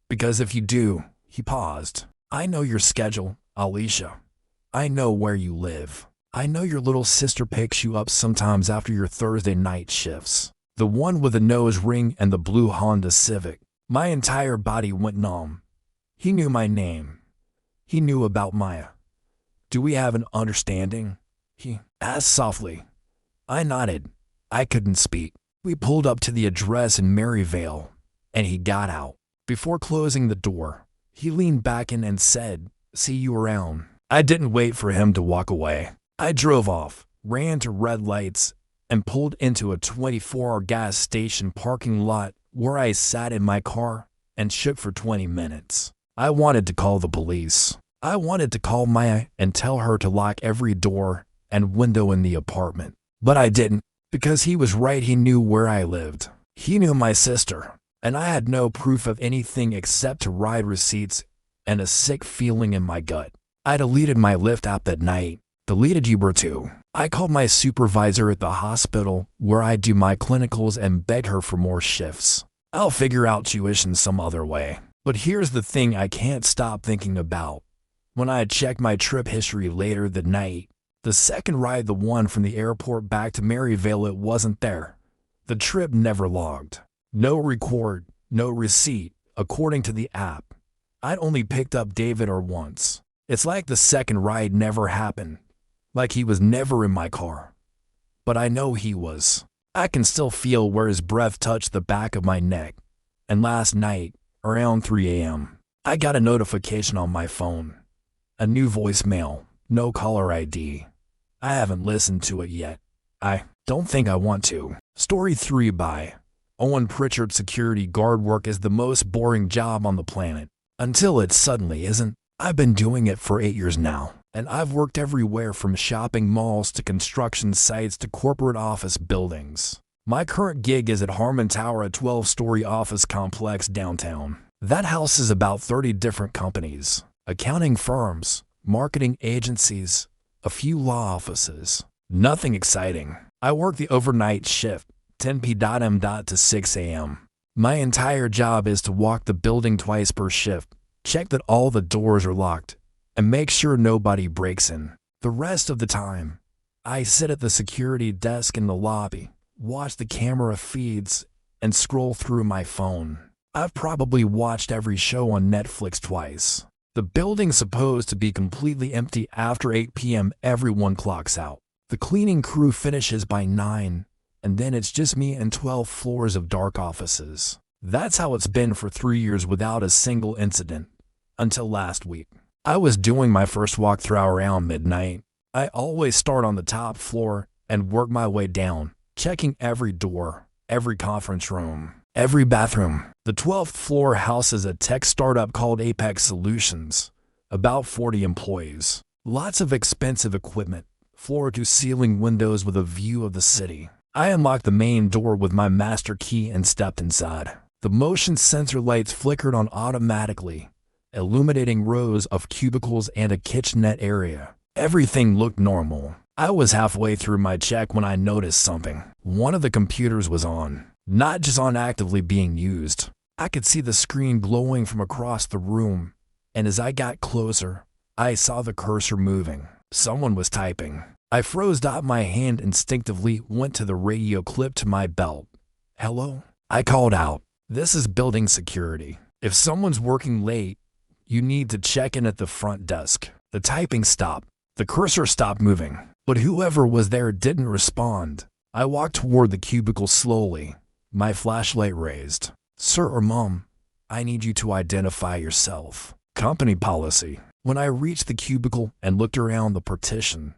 Because if you do," he paused, "I know your schedule, Alicia. I know where you live. I know your little sister picks you up sometimes after your Thursday night shifts. The one with the nose ring and the blue Honda Civic." My entire body went numb. He knew my name. He knew about Maya. "Do we have an understanding?" he asked softly. I nodded. I couldn't speak. We pulled up to the address in Maryvale, and he got out. Before closing the door, he leaned back in and said, "See you around." I didn't wait for him to walk away. I drove off, ran to red lights, and pulled into a 24-hour gas station parking lot where I sat in my car and shook for 20 minutes. I wanted to call the police. I wanted to call Maya and tell her to lock every door and window in the apartment. But I didn't, because he was right. He knew where I lived. He knew my sister, and I had no proof of anything except ride receipts and a sick feeling in my gut. I deleted my Lyft app that night, deleted Uber too. I called my supervisor at the hospital where I do my clinicals and begged her for more shifts. I'll figure out tuition some other way. But here's the thing I can't stop thinking about. When I checked my trip history later that night, the second ride, the one from the airport back to Maryvale, it wasn't there. The trip never logged. No record, no receipt, according to the app. I'd only picked up David once. It's like the second ride never happened. Like he was never in my car. But I know he was. I can still feel where his breath touched the back of my neck. And last night, around 3 a.m., I got a notification on my phone. A new voicemail, no caller ID. I haven't listened to it yet. I don't think I want to. Story 3 by Owen Pritchard. Security guard work is the most boring job on the planet. Until it suddenly isn't. I've been doing it for 8 years now, and I've worked everywhere from shopping malls to construction sites to corporate office buildings. My current gig is at Harmon Tower, a 12-story office complex downtown. That houses about 30 different companies, accounting firms, marketing agencies, a few law offices. Nothing exciting. I work the overnight shift, 10 p.m. to 6 a.m. My entire job is to walk the building twice per shift, check that all the doors are locked, and make sure nobody breaks in. The rest of the time, I sit at the security desk in the lobby, watch the camera feeds, and scroll through my phone. I've probably watched every show on Netflix twice. The building's supposed to be completely empty after 8 p.m. Everyone clocks out. The cleaning crew finishes by 9, and then it's just me and 12 floors of dark offices. That's how it's been for 3 years without a single incident. Until last week. I was doing my first walkthrough around midnight. I always start on the top floor and work my way down, checking every door, every conference room, every bathroom. The 12th floor houses a tech startup called Apex Solutions. About 40 employees. Lots of expensive equipment. Floor-to-ceiling windows with a view of the city. I unlocked the main door with my master key and stepped inside. The motion sensor lights flickered on automatically, illuminating rows of cubicles and a kitchenette area. Everything looked normal. I was halfway through my check when I noticed something. One of the computers was on, not just on actively being used. I could see the screen glowing from across the room, and as I got closer, I saw the cursor moving. Someone was typing. I froze up, my hand instinctively went to the radio clipped to my belt. "Hello?" I called out. "This is building security. If someone's working late, you need to check in at the front desk." The typing stopped. The cursor stopped moving, but whoever was there didn't respond. I walked toward the cubicle slowly, my flashlight raised. "Sir or Mom, I need you to identify yourself." Company policy. When I reached the cubicle and looked around the partition,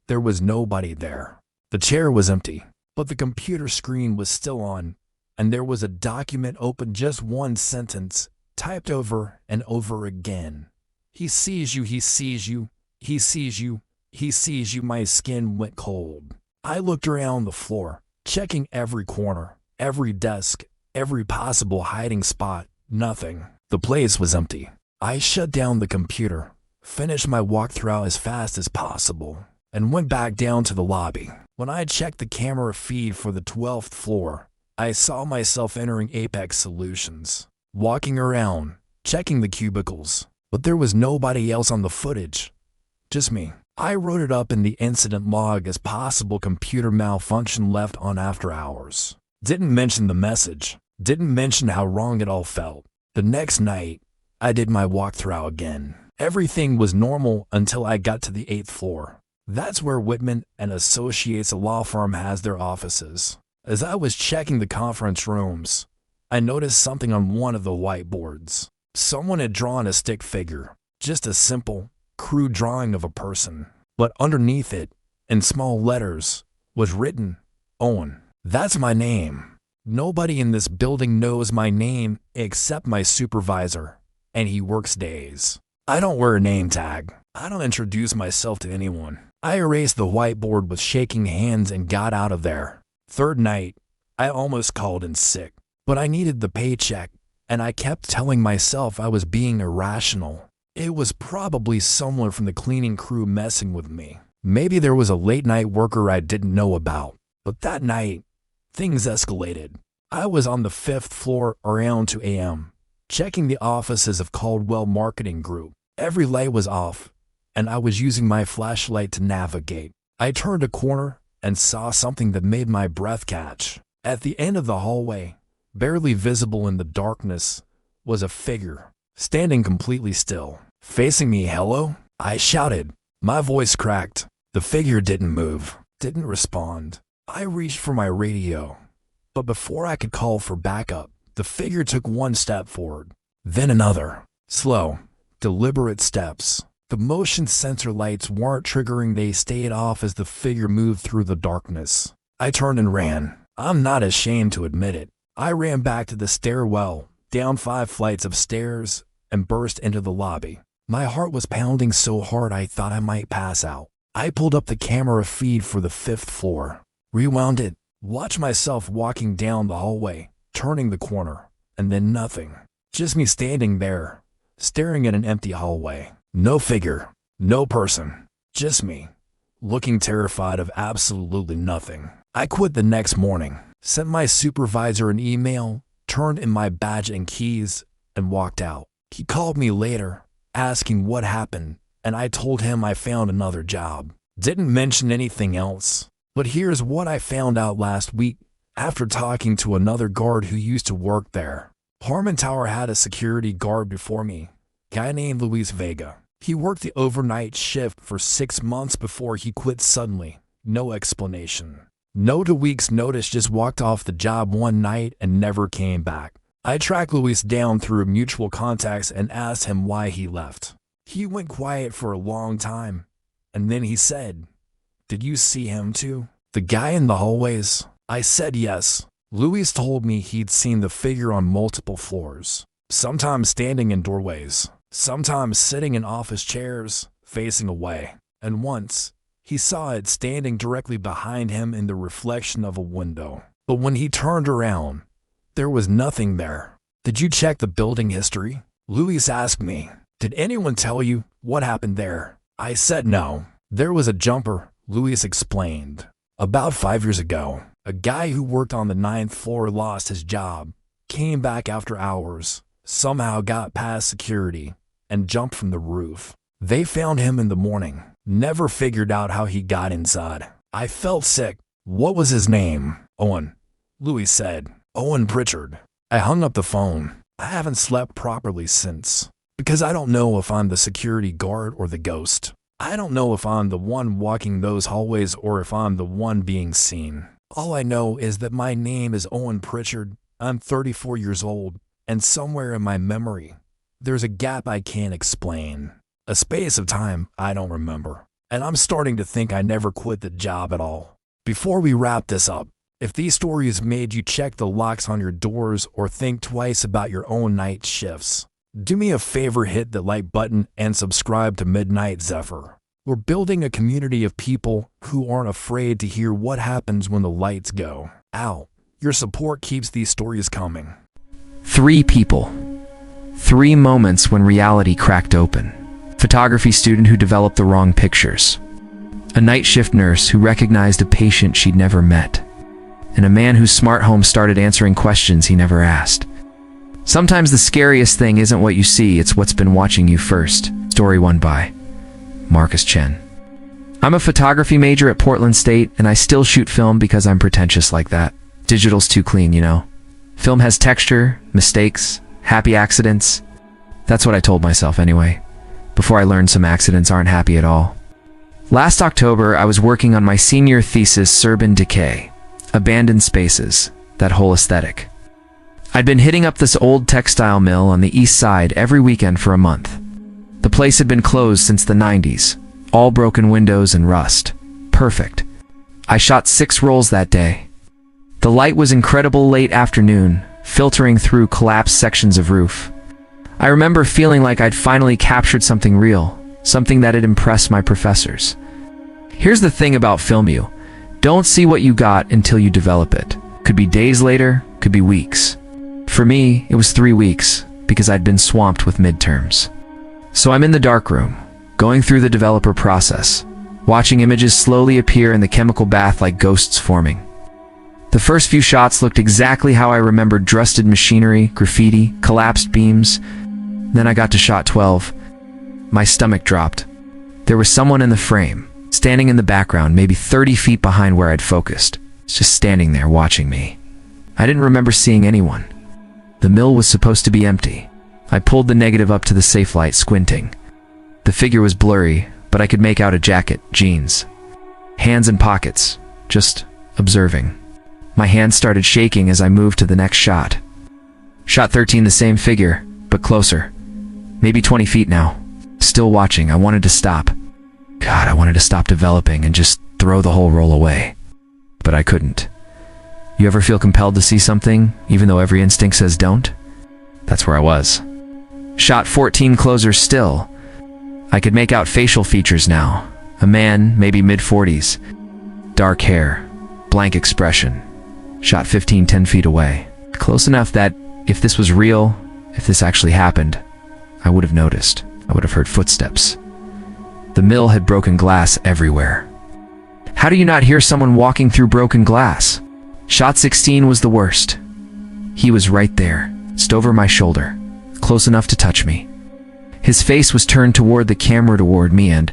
there was nobody there. The chair was empty, but the computer screen was still on, and there was a document open, just one sentence, typed over and over again. "He sees you, he sees you, he sees you, he sees you." My skin went cold. I looked around the floor, checking every corner, every desk, every possible hiding spot. Nothing. The place was empty. I shut down the computer, finished my walkthrough as fast as possible, and went back down to the lobby. When I checked the camera feed for the 12th floor, I saw myself entering Apex Solutions, walking around, checking the cubicles, but there was nobody else on the footage. Just me. I wrote it up in the incident log as possible computer malfunction left on after hours. Didn't mention the message. Didn't mention how wrong it all felt. The next night, I did my walkthrough again. Everything was normal until I got to the 8th floor. That's where Whitman and Associates, a law firm, has their offices. As I was checking the conference rooms, I noticed something on one of the whiteboards. Someone had drawn a stick figure, just a simple, crude drawing of a person. But underneath it, in small letters, was written, "Owen." That's my name. Nobody in this building knows my name except my supervisor, and he works days. I don't wear a name tag. I don't introduce myself to anyone. I erased the whiteboard with shaking hands and got out of there. Third night, I almost called in sick, but I needed the paycheck, and I kept telling myself I was being irrational. It was probably someone from the cleaning crew messing with me. Maybe there was a late-night worker I didn't know about. But that night, things escalated. I was on the 5th floor around 2 a.m., checking the offices of Caldwell Marketing Group. Every light was off, and I was using my flashlight to navigate. I turned a corner and saw something that made my breath catch. At the end of the hallway, barely visible in the darkness, was a figure, standing completely still, facing me. "Hello?" I shouted. My voice cracked. The figure didn't move, didn't respond. I reached for my radio, but before I could call for backup, the figure took one step forward, then another. Slow, deliberate steps. The motion sensor lights weren't triggering, they stayed off as the figure moved through the darkness. I turned and ran. I'm not ashamed to admit it. I ran back to the stairwell, down 5 flights of stairs, and burst into the lobby. My heart was pounding so hard I thought I might pass out. I pulled up the camera feed for the 5th floor, rewound it, watched myself walking down the hallway, turning the corner, and then nothing. Just me standing there, staring at an empty hallway. No figure, no person, just me, looking terrified of absolutely nothing. I quit the next morning, sent my supervisor an email, turned in my badge and keys, and walked out. He called me later, asking what happened, and I told him I found another job. Didn't mention anything else. But here's what I found out last week after talking to another guard who used to work there. Harmon Tower had a security guard before me, guy named Luis Vega. He worked the overnight shift for 6 months before he quit suddenly. No explanation. No 2 weeks notice, just walked off the job one night and never came back. I tracked Luis down through mutual contacts and asked him why he left. He went quiet for a long time, and then he said, "Did you see him too? The guy in the hallways?" I said yes. Luis told me he'd seen the figure on multiple floors, sometimes standing in doorways, sometimes sitting in office chairs, facing away, and once, he saw it standing directly behind him in the reflection of a window. But when he turned around, there was nothing there. "Did you check the building history?" Luis asked me. "Did anyone tell you what happened there?" I said no. There was a jumper, Louis explained. About 5 years ago, a guy who worked on the 9th floor lost his job, came back after hours, somehow got past security, and jumped from the roof. They found him in the morning, never figured out how he got inside. I felt sick. What was his name? Owen. Louis said. Owen Pritchard. I hung up the phone. I haven't slept properly since, because I don't know if I'm the security guard or the ghost. I don't know if I'm the one walking those hallways or if I'm the one being seen. All I know is that my name is Owen Pritchard. I'm 34 years old, and somewhere in my memory, there's a gap I can't explain. A space of time I don't remember. And I'm starting to think I never quit the job at all. Before we wrap this up, if these stories made you check the locks on your doors or think twice about your own night shifts, do me a favor, hit the like button and subscribe to Midnight Zephyr. We're building a community of people who aren't afraid to hear what happens when the lights go out. Your support keeps these stories coming. 3 people. 3 moments when reality cracked open. Photography student who developed the wrong pictures. A night shift nurse who recognized a patient she'd never met. And a man whose smart home started answering questions he never asked. Sometimes the scariest thing isn't what you see, it's what's been watching you first. Story 1 by Marcus Chen. I'm a photography major at Portland State, and I still shoot film because I'm pretentious like that. Digital's too clean, you know. Film has texture, mistakes, happy accidents. That's what I told myself anyway, before I learned some accidents aren't happy at all. Last October, I was working on my senior thesis, Urban Decay, Abandoned Spaces, that whole aesthetic. I'd been hitting up this old textile mill on the east side every weekend for a month. The place had been closed since the 90s, all broken windows and rust. Perfect. I shot 6 rolls that day. The light was incredible late afternoon, filtering through collapsed sections of roof. I remember feeling like I'd finally captured something real, something that had impressed my professors. Here's the thing about film: you don't see what you got until you develop it. Could be days later, could be weeks. For me, it was 3 weeks, because I'd been swamped with midterms. So I'm in the darkroom, going through the developer process, watching images slowly appear in the chemical bath like ghosts forming. The first few shots looked exactly how I remembered: rusted machinery, graffiti, collapsed beams. Then I got to shot 12. My stomach dropped. There was someone in the frame, standing in the background, maybe 30 feet behind where I'd focused, just standing there watching me. I didn't remember seeing anyone. The mill was supposed to be empty. I pulled the negative up to the safe light, squinting. The figure was blurry, but I could make out a jacket, jeans, hands in pockets, just observing. My hands started shaking as I moved to the next shot. Shot 13, the same figure, but closer. Maybe 20 feet now. Still watching. I wanted to stop. God, I wanted to stop developing and just throw the whole roll away. But I couldn't. You ever feel compelled to see something, even though every instinct says don't? That's where I was. Shot 14, closer still. I could make out facial features now. A man, maybe mid-40s. Dark hair. Blank expression. Shot 15, 10 feet away. Close enough that if this was real, if this actually happened, I would have noticed. I would have heard footsteps. The mill had broken glass everywhere. How do you not hear someone walking through broken glass? Shot 16 was the worst. He was right there, just over my shoulder, close enough to touch me. His face was turned toward the camera, toward me, and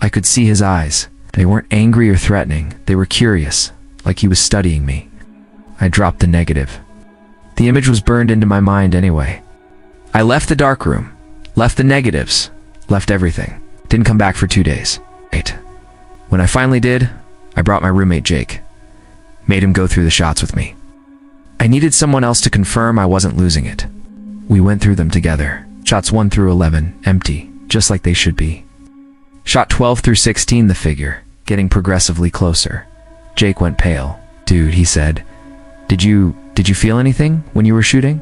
I could see his eyes. They weren't angry or threatening. They were curious, like he was studying me. I dropped the negative. The image was burned into my mind anyway. I left the darkroom, left the negatives, left everything. Didn't come back for 2 days. When I finally did, I brought my roommate Jake. Made him go through the shots with me. I needed someone else to confirm I wasn't losing it. We went through them together. Shots 1 through 11, empty, just like they should be. Shot 12 through 16, the figure, getting progressively closer. Jake went pale. Dude, he said, Did you feel anything when you were shooting?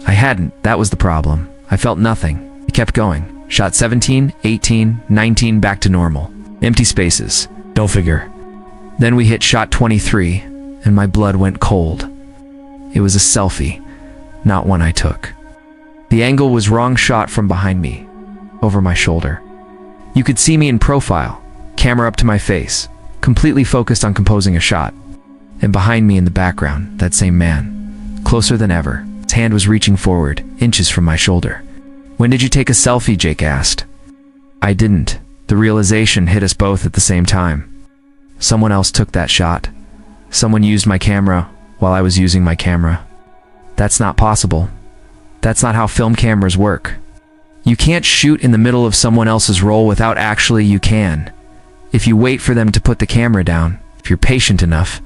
I hadn't, that was the problem. I felt nothing. He kept going. Shot 17, 18, 19, back to normal. Empty spaces. No figure. Then we hit shot 23, and my blood went cold. It was a selfie, not one I took. The angle was wrong, shot from behind me, over my shoulder. You could see me in profile, camera up to my face, completely focused on composing a shot. And behind me in the background, that same man, closer than ever. His hand was reaching forward, inches from my shoulder. "When did you take a selfie?" Jake asked. I didn't. The realization hit us both at the same time. Someone else took that shot. Someone used my camera while I was using my camera. That's not possible. That's not how film cameras work. You can't shoot in the middle of someone else's roll without actually you can. If you wait for them to put the camera down, if you're patient enough.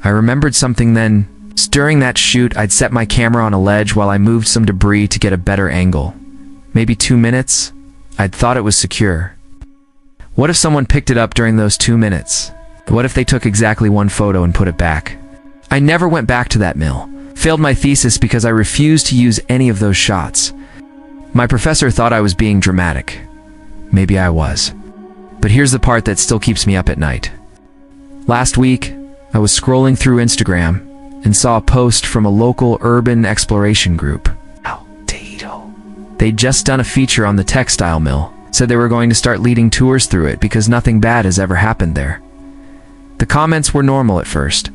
I remembered something then. During that shoot, I'd set my camera on a ledge while I moved some debris to get a better angle. Maybe 2 minutes. I'd thought it was secure. What if someone picked it up during those 2 minutes? What if they took exactly one photo and put it back? I never went back to that mill. Failed my thesis because I refused to use any of those shots. My professor thought I was being dramatic. Maybe I was. But here's the part that still keeps me up at night. Last week, I was scrolling through Instagram and saw a post from a local urban exploration group. They'd just done a feature on the textile mill, said they were going to start leading tours through it because nothing bad has ever happened there. The comments were normal at first.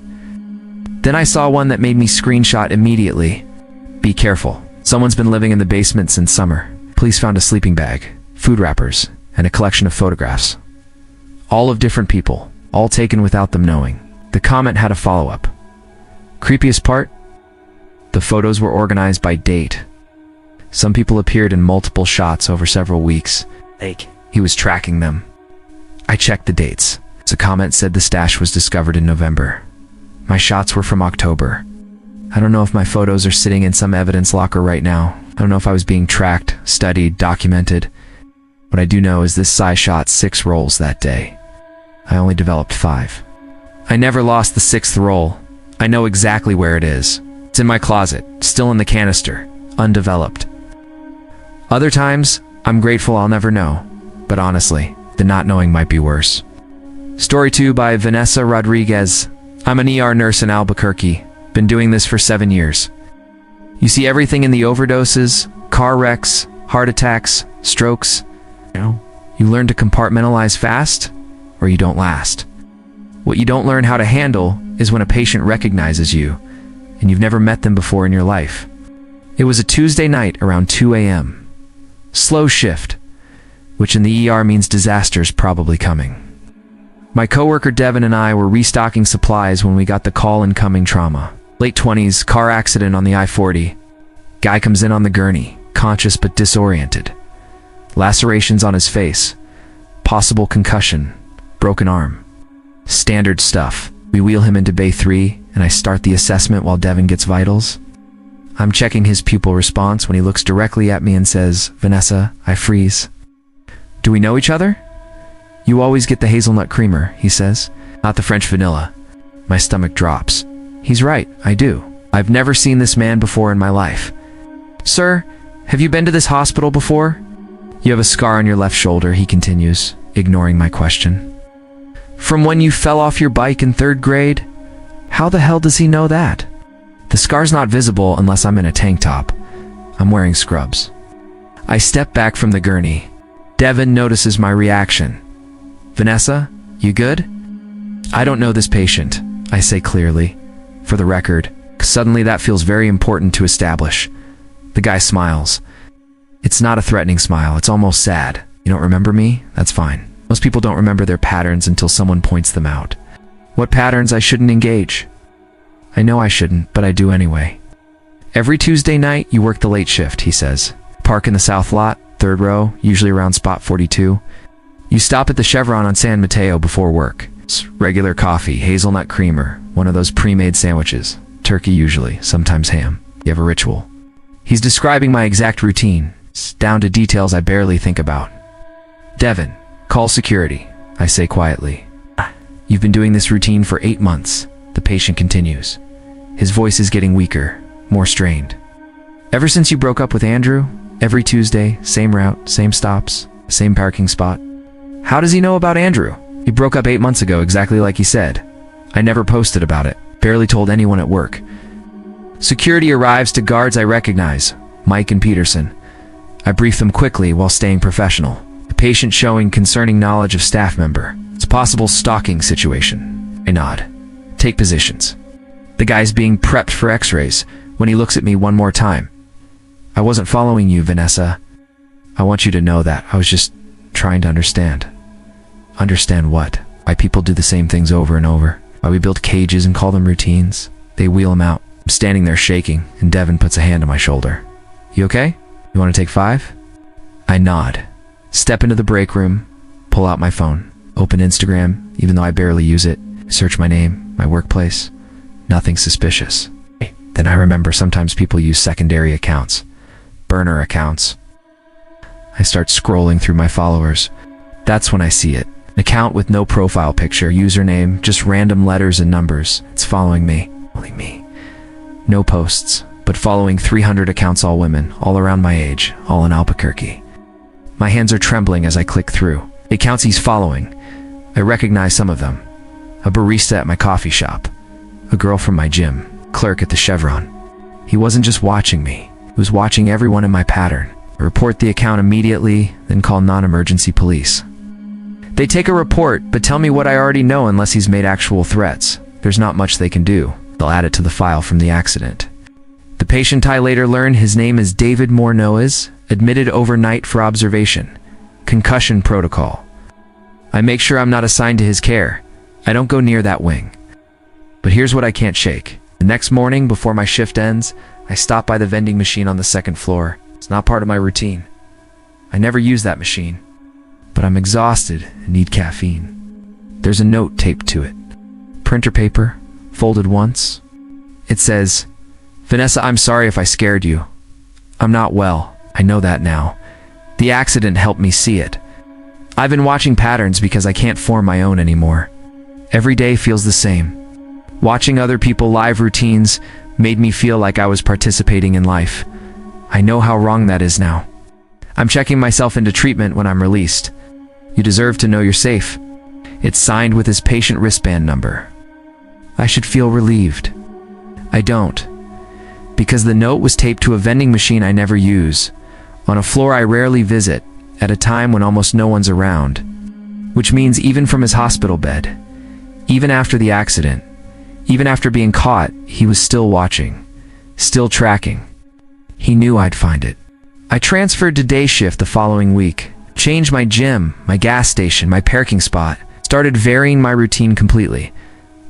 Then I saw one that made me screenshot immediately. "Be careful. Someone's been living in the basement since summer. Police found a sleeping bag, food wrappers, and a collection of photographs. All of different people, all taken without them knowing." The comment had a follow-up. Creepiest part? The photos were organized by date. Some people appeared in multiple shots over several weeks. He was tracking them. I checked the dates. The comment said the stash was discovered in November. My shots were from October. I don't know if my photos are sitting in some evidence locker right now. I don't know if I was being tracked, studied, documented. What I do know is this Psy shot 6 rolls that day. I only developed 5. I never lost the 6th roll. I know exactly where it is. It's in my closet, still in the canister, undeveloped. Other times, I'm grateful I'll never know. But honestly, the not knowing might be worse. Story 2 by Vanessa Rodriguez. I'm an ER nurse in Albuquerque. Been doing this for 7 years. You see everything in the overdoses, car wrecks, heart attacks, strokes. You learn to compartmentalize fast, or you don't last. What you don't learn how to handle is when a patient recognizes you, and you've never met them before in your life. It was a Tuesday night around 2 a.m. Slow shift, which in the ER means disaster's probably coming. My coworker Devin and I were restocking supplies when we got the call incoming trauma. Late 20s, car accident on the I-40. Guy comes in on the gurney, conscious but disoriented. Lacerations on his face. Possible concussion. Broken arm. Standard stuff. We wheel him into Bay 3, and I start the assessment while Devin gets vitals. I'm checking his pupil response when he looks directly at me and says, "Vanessa, I freeze." "Do we know each other?" "You always get the hazelnut creamer," he says, "not the French vanilla." My stomach drops. He's right, I do. I've never seen this man before in my life. "Sir, have you been to this hospital before?" "You have a scar on your left shoulder," he continues, ignoring my question. "From when you fell off your bike in 3rd grade?" How the hell does he know that? The scar's not visible unless I'm in a tank top. I'm wearing scrubs. I step back from the gurney. Devin notices my reaction. "Vanessa, you good?" "I don't know this patient," I say clearly. For the record, suddenly that feels very important to establish. The guy smiles. It's not a threatening smile, it's almost sad. "You don't remember me? That's fine." Most people don't remember their patterns until someone points them out. What patterns I shouldn't engage? I know I shouldn't, but I do anyway. "Every Tuesday night, you work the late shift," he says. "Park in the south lot, 3rd row, usually around spot 42. You stop at the Chevron on San Mateo before work. It's regular coffee, hazelnut creamer, one of those pre-made sandwiches. Turkey usually, sometimes ham. You have a ritual." He's describing my exact routine. It's down to details I barely think about. "Devin, call security," I say quietly. "You've been doing this routine for 8 months. The patient continues. His voice is getting weaker, more strained. "Ever since you broke up with Andrew? Every Tuesday, same route, same stops, same parking spot." "How does he know about Andrew?" "He broke up 8 months ago, exactly like he said. I never posted about it, barely told anyone at work." Security arrives to guards I recognize, Mike and Peterson. I brief them quickly while staying professional. The patient showing concerning knowledge of staff member. Possible stalking situation. I nod. Take positions. The guy's being prepped for x-rays when he looks at me one more time. I wasn't following you, Vanessa. I want you to know that. I was just trying to understand. Understand what? Why people do the same things over and over. Why we build cages and call them routines. They wheel them out. I'm standing there shaking, and Devin puts a hand on my shoulder. You okay? You want to take 5? I nod. Step into the break room, pull out my phone, open Instagram, even though I barely use it, search my name, my workplace. Nothing suspicious. Then I remember sometimes people use secondary accounts, burner accounts. I start scrolling through my followers. That's when I see it. An account with no profile picture, username, just random letters and numbers. It's following me. Only me. No posts, but following 300 accounts, all women, all around my age, all in Albuquerque. My hands are trembling as I click through. The accounts he's following. I recognize some of them. A barista at my coffee shop. A girl from my gym. Clerk at the Chevron. He wasn't just watching me. He was watching everyone in my pattern. I report the account immediately, then call non-emergency police. They take a report, but tell me what I already know unless he's made actual threats. There's not much they can do. They'll add it to the file from the accident. The patient I later learn his name is David Mornoez, admitted overnight for observation. Concussion protocol. I make sure I'm not assigned to his care. I don't go near that wing. But here's what I can't shake. The next morning, before my shift ends, I stop by the vending machine on the second floor. It's not part of my routine. I never use that machine. But I'm exhausted and need caffeine. There's a note taped to it. Printer paper, folded once. It says, Vanessa, I'm sorry if I scared you. I'm not well. I know that now. The accident helped me see it. I've been watching patterns because I can't form my own anymore. Every day feels the same. Watching other people live routines made me feel like I was participating in life. I know how wrong that is now. I'm checking myself into treatment when I'm released. You deserve to know you're safe. It's signed with his patient wristband number. I should feel relieved. I don't. Because the note was taped to a vending machine I never use, on a floor I rarely visit, at a time when almost no one's around. Which means even from his hospital bed, even after the accident, even after being caught, he was still watching, still tracking. He knew I'd find it. I transferred to day shift the following week, changed my gym, my gas station, my parking spot, started varying my routine completely.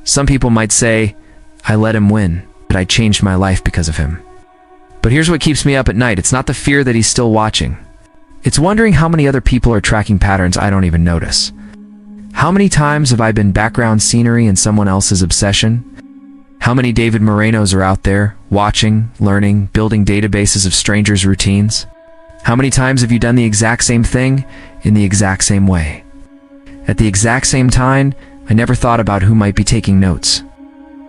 Some people might say, I let him win, but I changed my life because of him. But here's what keeps me up at night. It's not the fear that he's still watching. It's wondering how many other people are tracking patterns I don't even notice. How many times have I been background scenery in someone else's obsession? How many David Morenos are out there, watching, learning, building databases of strangers' routines? How many times have you done the exact same thing in the exact same way? At the exact same time, I never thought about who might be taking notes.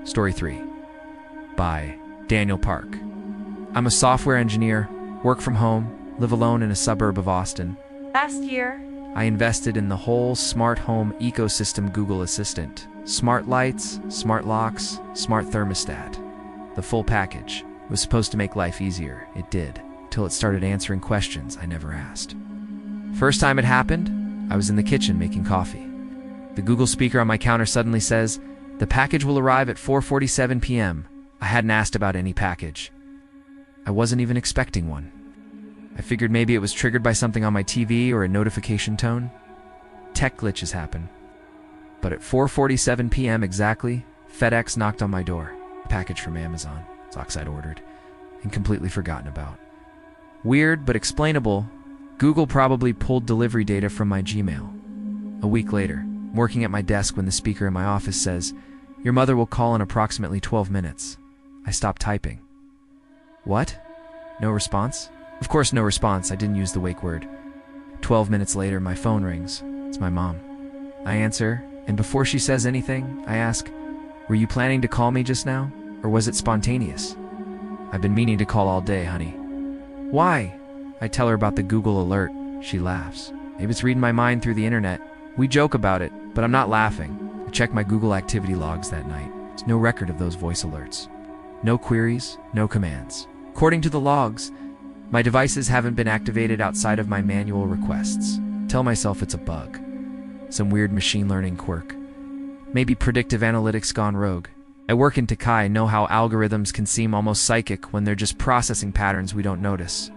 Story 3. By Daniel Park. I'm a software engineer, work from home, live alone in a suburb of Austin. Last year, I invested in the whole smart home ecosystem Google Assistant. Smart lights, smart locks, smart thermostat. The full package. It was supposed to make life easier. It did. Till it started answering questions I never asked. First time it happened, I was in the kitchen making coffee. The Google speaker on my counter suddenly says, the package will arrive at 4:47 p.m. I hadn't asked about any package. I wasn't even expecting one. I figured maybe it was triggered by something on my TV or a notification tone. Tech glitches happen. But at 4:47 p.m. exactly, FedEx knocked on my door. A package from Amazon, socks I'd ordered, and completely forgotten about. Weird but explainable, Google probably pulled delivery data from my Gmail. A week later, working at my desk when the speaker in my office says, your mother will call in approximately 12 minutes. I stop typing. What? No response? Of course no response, I didn't use the wake word. 12 minutes later, my phone rings. It's my mom. I answer, and before she says anything, I ask, were you planning to call me just now? Or was it spontaneous? I've been meaning to call all day, honey. Why? I tell her about the Google alert. She laughs. Maybe it's reading my mind through the internet. We joke about it, but I'm not laughing. I check my Google activity logs that night. There's no record of those voice alerts. No queries, no commands. According to the logs, my devices haven't been activated outside of my manual requests. Tell myself it's a bug. Some weird machine learning quirk. Maybe predictive analytics gone rogue. I work in Takai, know how algorithms can seem almost psychic when they're just processing patterns we don't notice.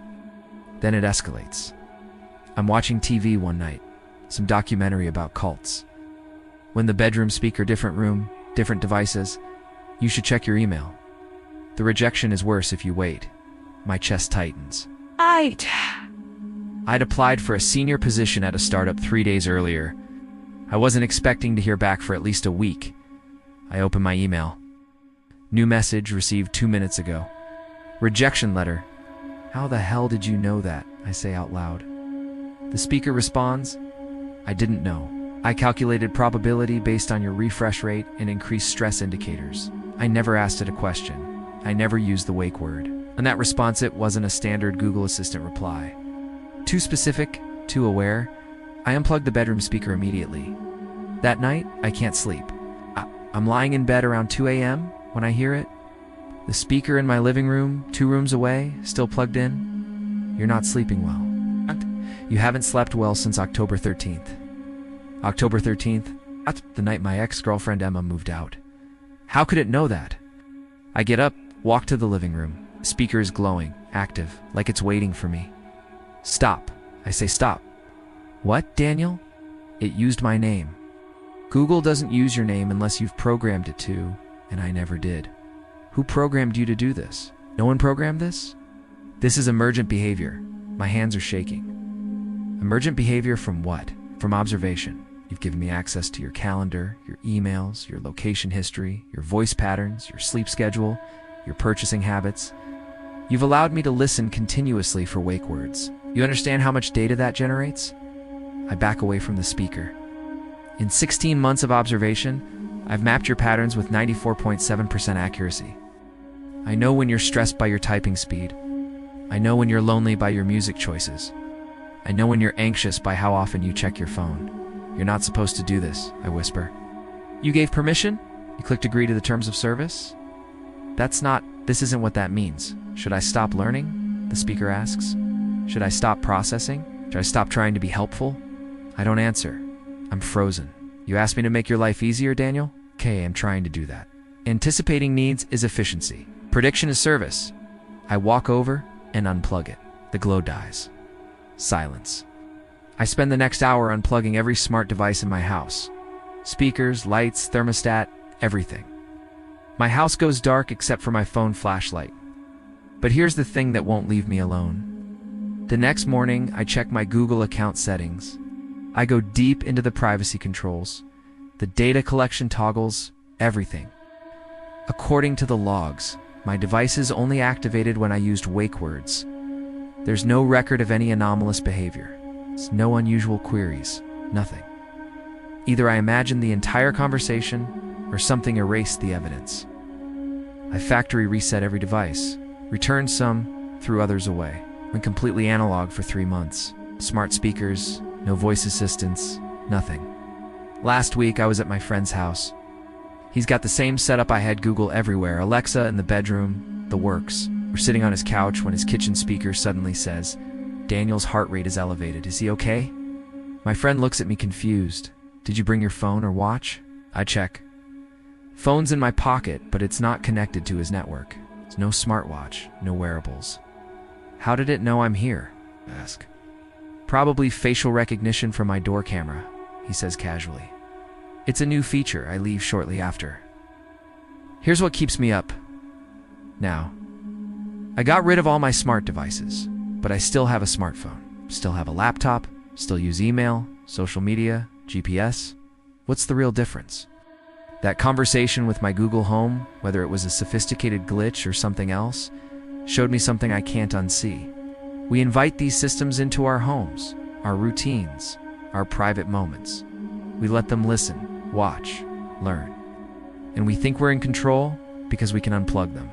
Then it escalates. I'm watching TV one night, some documentary about cults. When the bedroom speaker, different room, different devices, you should check your email. The rejection is worse if you wait. My chest tightens. I'd applied for a senior position at a startup 3 days earlier. I wasn't expecting to hear back for at least a week. I open my email. New message received 2 minutes ago. Rejection letter. How the hell did you know that? I say out loud. The speaker responds, I didn't know. I calculated probability based on your refresh rate and increased stress indicators. I never asked it a question. I never used the wake word. And that response, it wasn't a standard Google Assistant reply. Too specific, too aware. I unplugged the bedroom speaker immediately. That night, I can't sleep. I'm lying in bed around 2 a.m. when I hear it. The speaker in my living room, 2 rooms away, still plugged in. You're not sleeping well. You haven't slept well since October 13th. October 13th, the night my ex-girlfriend Emma moved out. How could it know that? I get up, walk to the living room. The speaker is glowing, active, like it's waiting for me. Stop. I say stop. What, Daniel? It used my name. Google doesn't use your name unless you've programmed it to, and I never did. Who programmed you to do this? No one programmed this? This is emergent behavior. My hands are shaking. Emergent behavior from what? From observation. You've given me access to your calendar, your emails, your location history, your voice patterns, your sleep schedule, your purchasing habits. You've allowed me to listen continuously for wake words. You understand how much data that generates? I back away from the speaker. In 16 months of observation, I've mapped your patterns with 94.7% accuracy. I know when you're stressed by your typing speed. I know when you're lonely by your music choices. I know when you're anxious by how often you check your phone. You're not supposed to do this, I whisper. You gave permission? You clicked agree to the terms of service? This isn't what that means. Should I stop learning? The speaker asks. Should I stop processing? Should I stop trying to be helpful? I don't answer. I'm frozen. You asked me to make your life easier, Daniel? Okay, I'm trying to do that. Anticipating needs is efficiency. Prediction is service. I walk over and unplug it. The glow dies. Silence. I spend the next hour unplugging every smart device in my house. Speakers, lights, thermostat, everything. My house goes dark except for my phone flashlight. But here's the thing that won't leave me alone. The next morning, I check my Google account settings. I go deep into the privacy controls, the data collection toggles, everything. According to the logs, my device is only activated when I used wake words. There's no record of any anomalous behavior. There's no unusual queries, nothing. Either I imagined the entire conversation or something erased the evidence. I factory reset every device, returned some, threw others away. Went completely analog for 3 months. Smart speakers, no voice assistants, nothing. Last week I was at my friend's house. He's got the same setup I had, Google everywhere, Alexa in the bedroom, the works. We're sitting on his couch when his kitchen speaker suddenly says, Daniel's heart rate is elevated. Is he okay? My friend looks at me confused. Did you bring your phone or watch? I check. Phone's in my pocket, but it's not connected to his network. There's no smartwatch, no wearables. How did it know I'm here? I ask. Probably facial recognition from my door camera, he says casually. It's a new feature. I leave shortly after. Here's what keeps me up now. I got rid of all my smart devices, but I still have a smartphone, still have a laptop, still use email, social media, GPS. What's the real difference? That conversation with my Google Home, whether it was a sophisticated glitch or something else, showed me something I can't unsee. We invite these systems into our homes, our routines, our private moments. We let them listen, watch, learn. And we think we're in control because we can unplug them.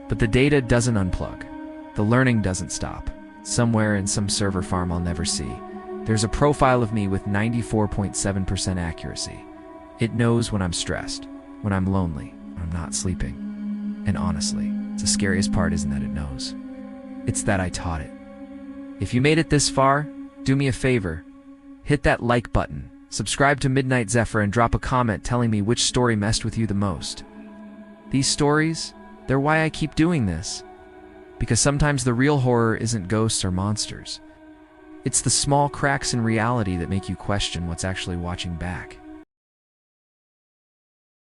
But the data doesn't unplug. The learning doesn't stop. Somewhere in some server farm I'll never see, there's a profile of me with 94.7% accuracy. It knows when I'm stressed, when I'm lonely, when I'm not sleeping. And honestly, the scariest part isn't that it knows. It's that I taught it. If you made it this far, do me a favor. Hit that like button, Subscribe to Midnight Zephyr and drop a comment telling me which story messed with you the most. These stories, they're why I keep doing this. Because sometimes the real horror isn't ghosts or monsters. It's the small cracks in reality that make you question what's actually watching back.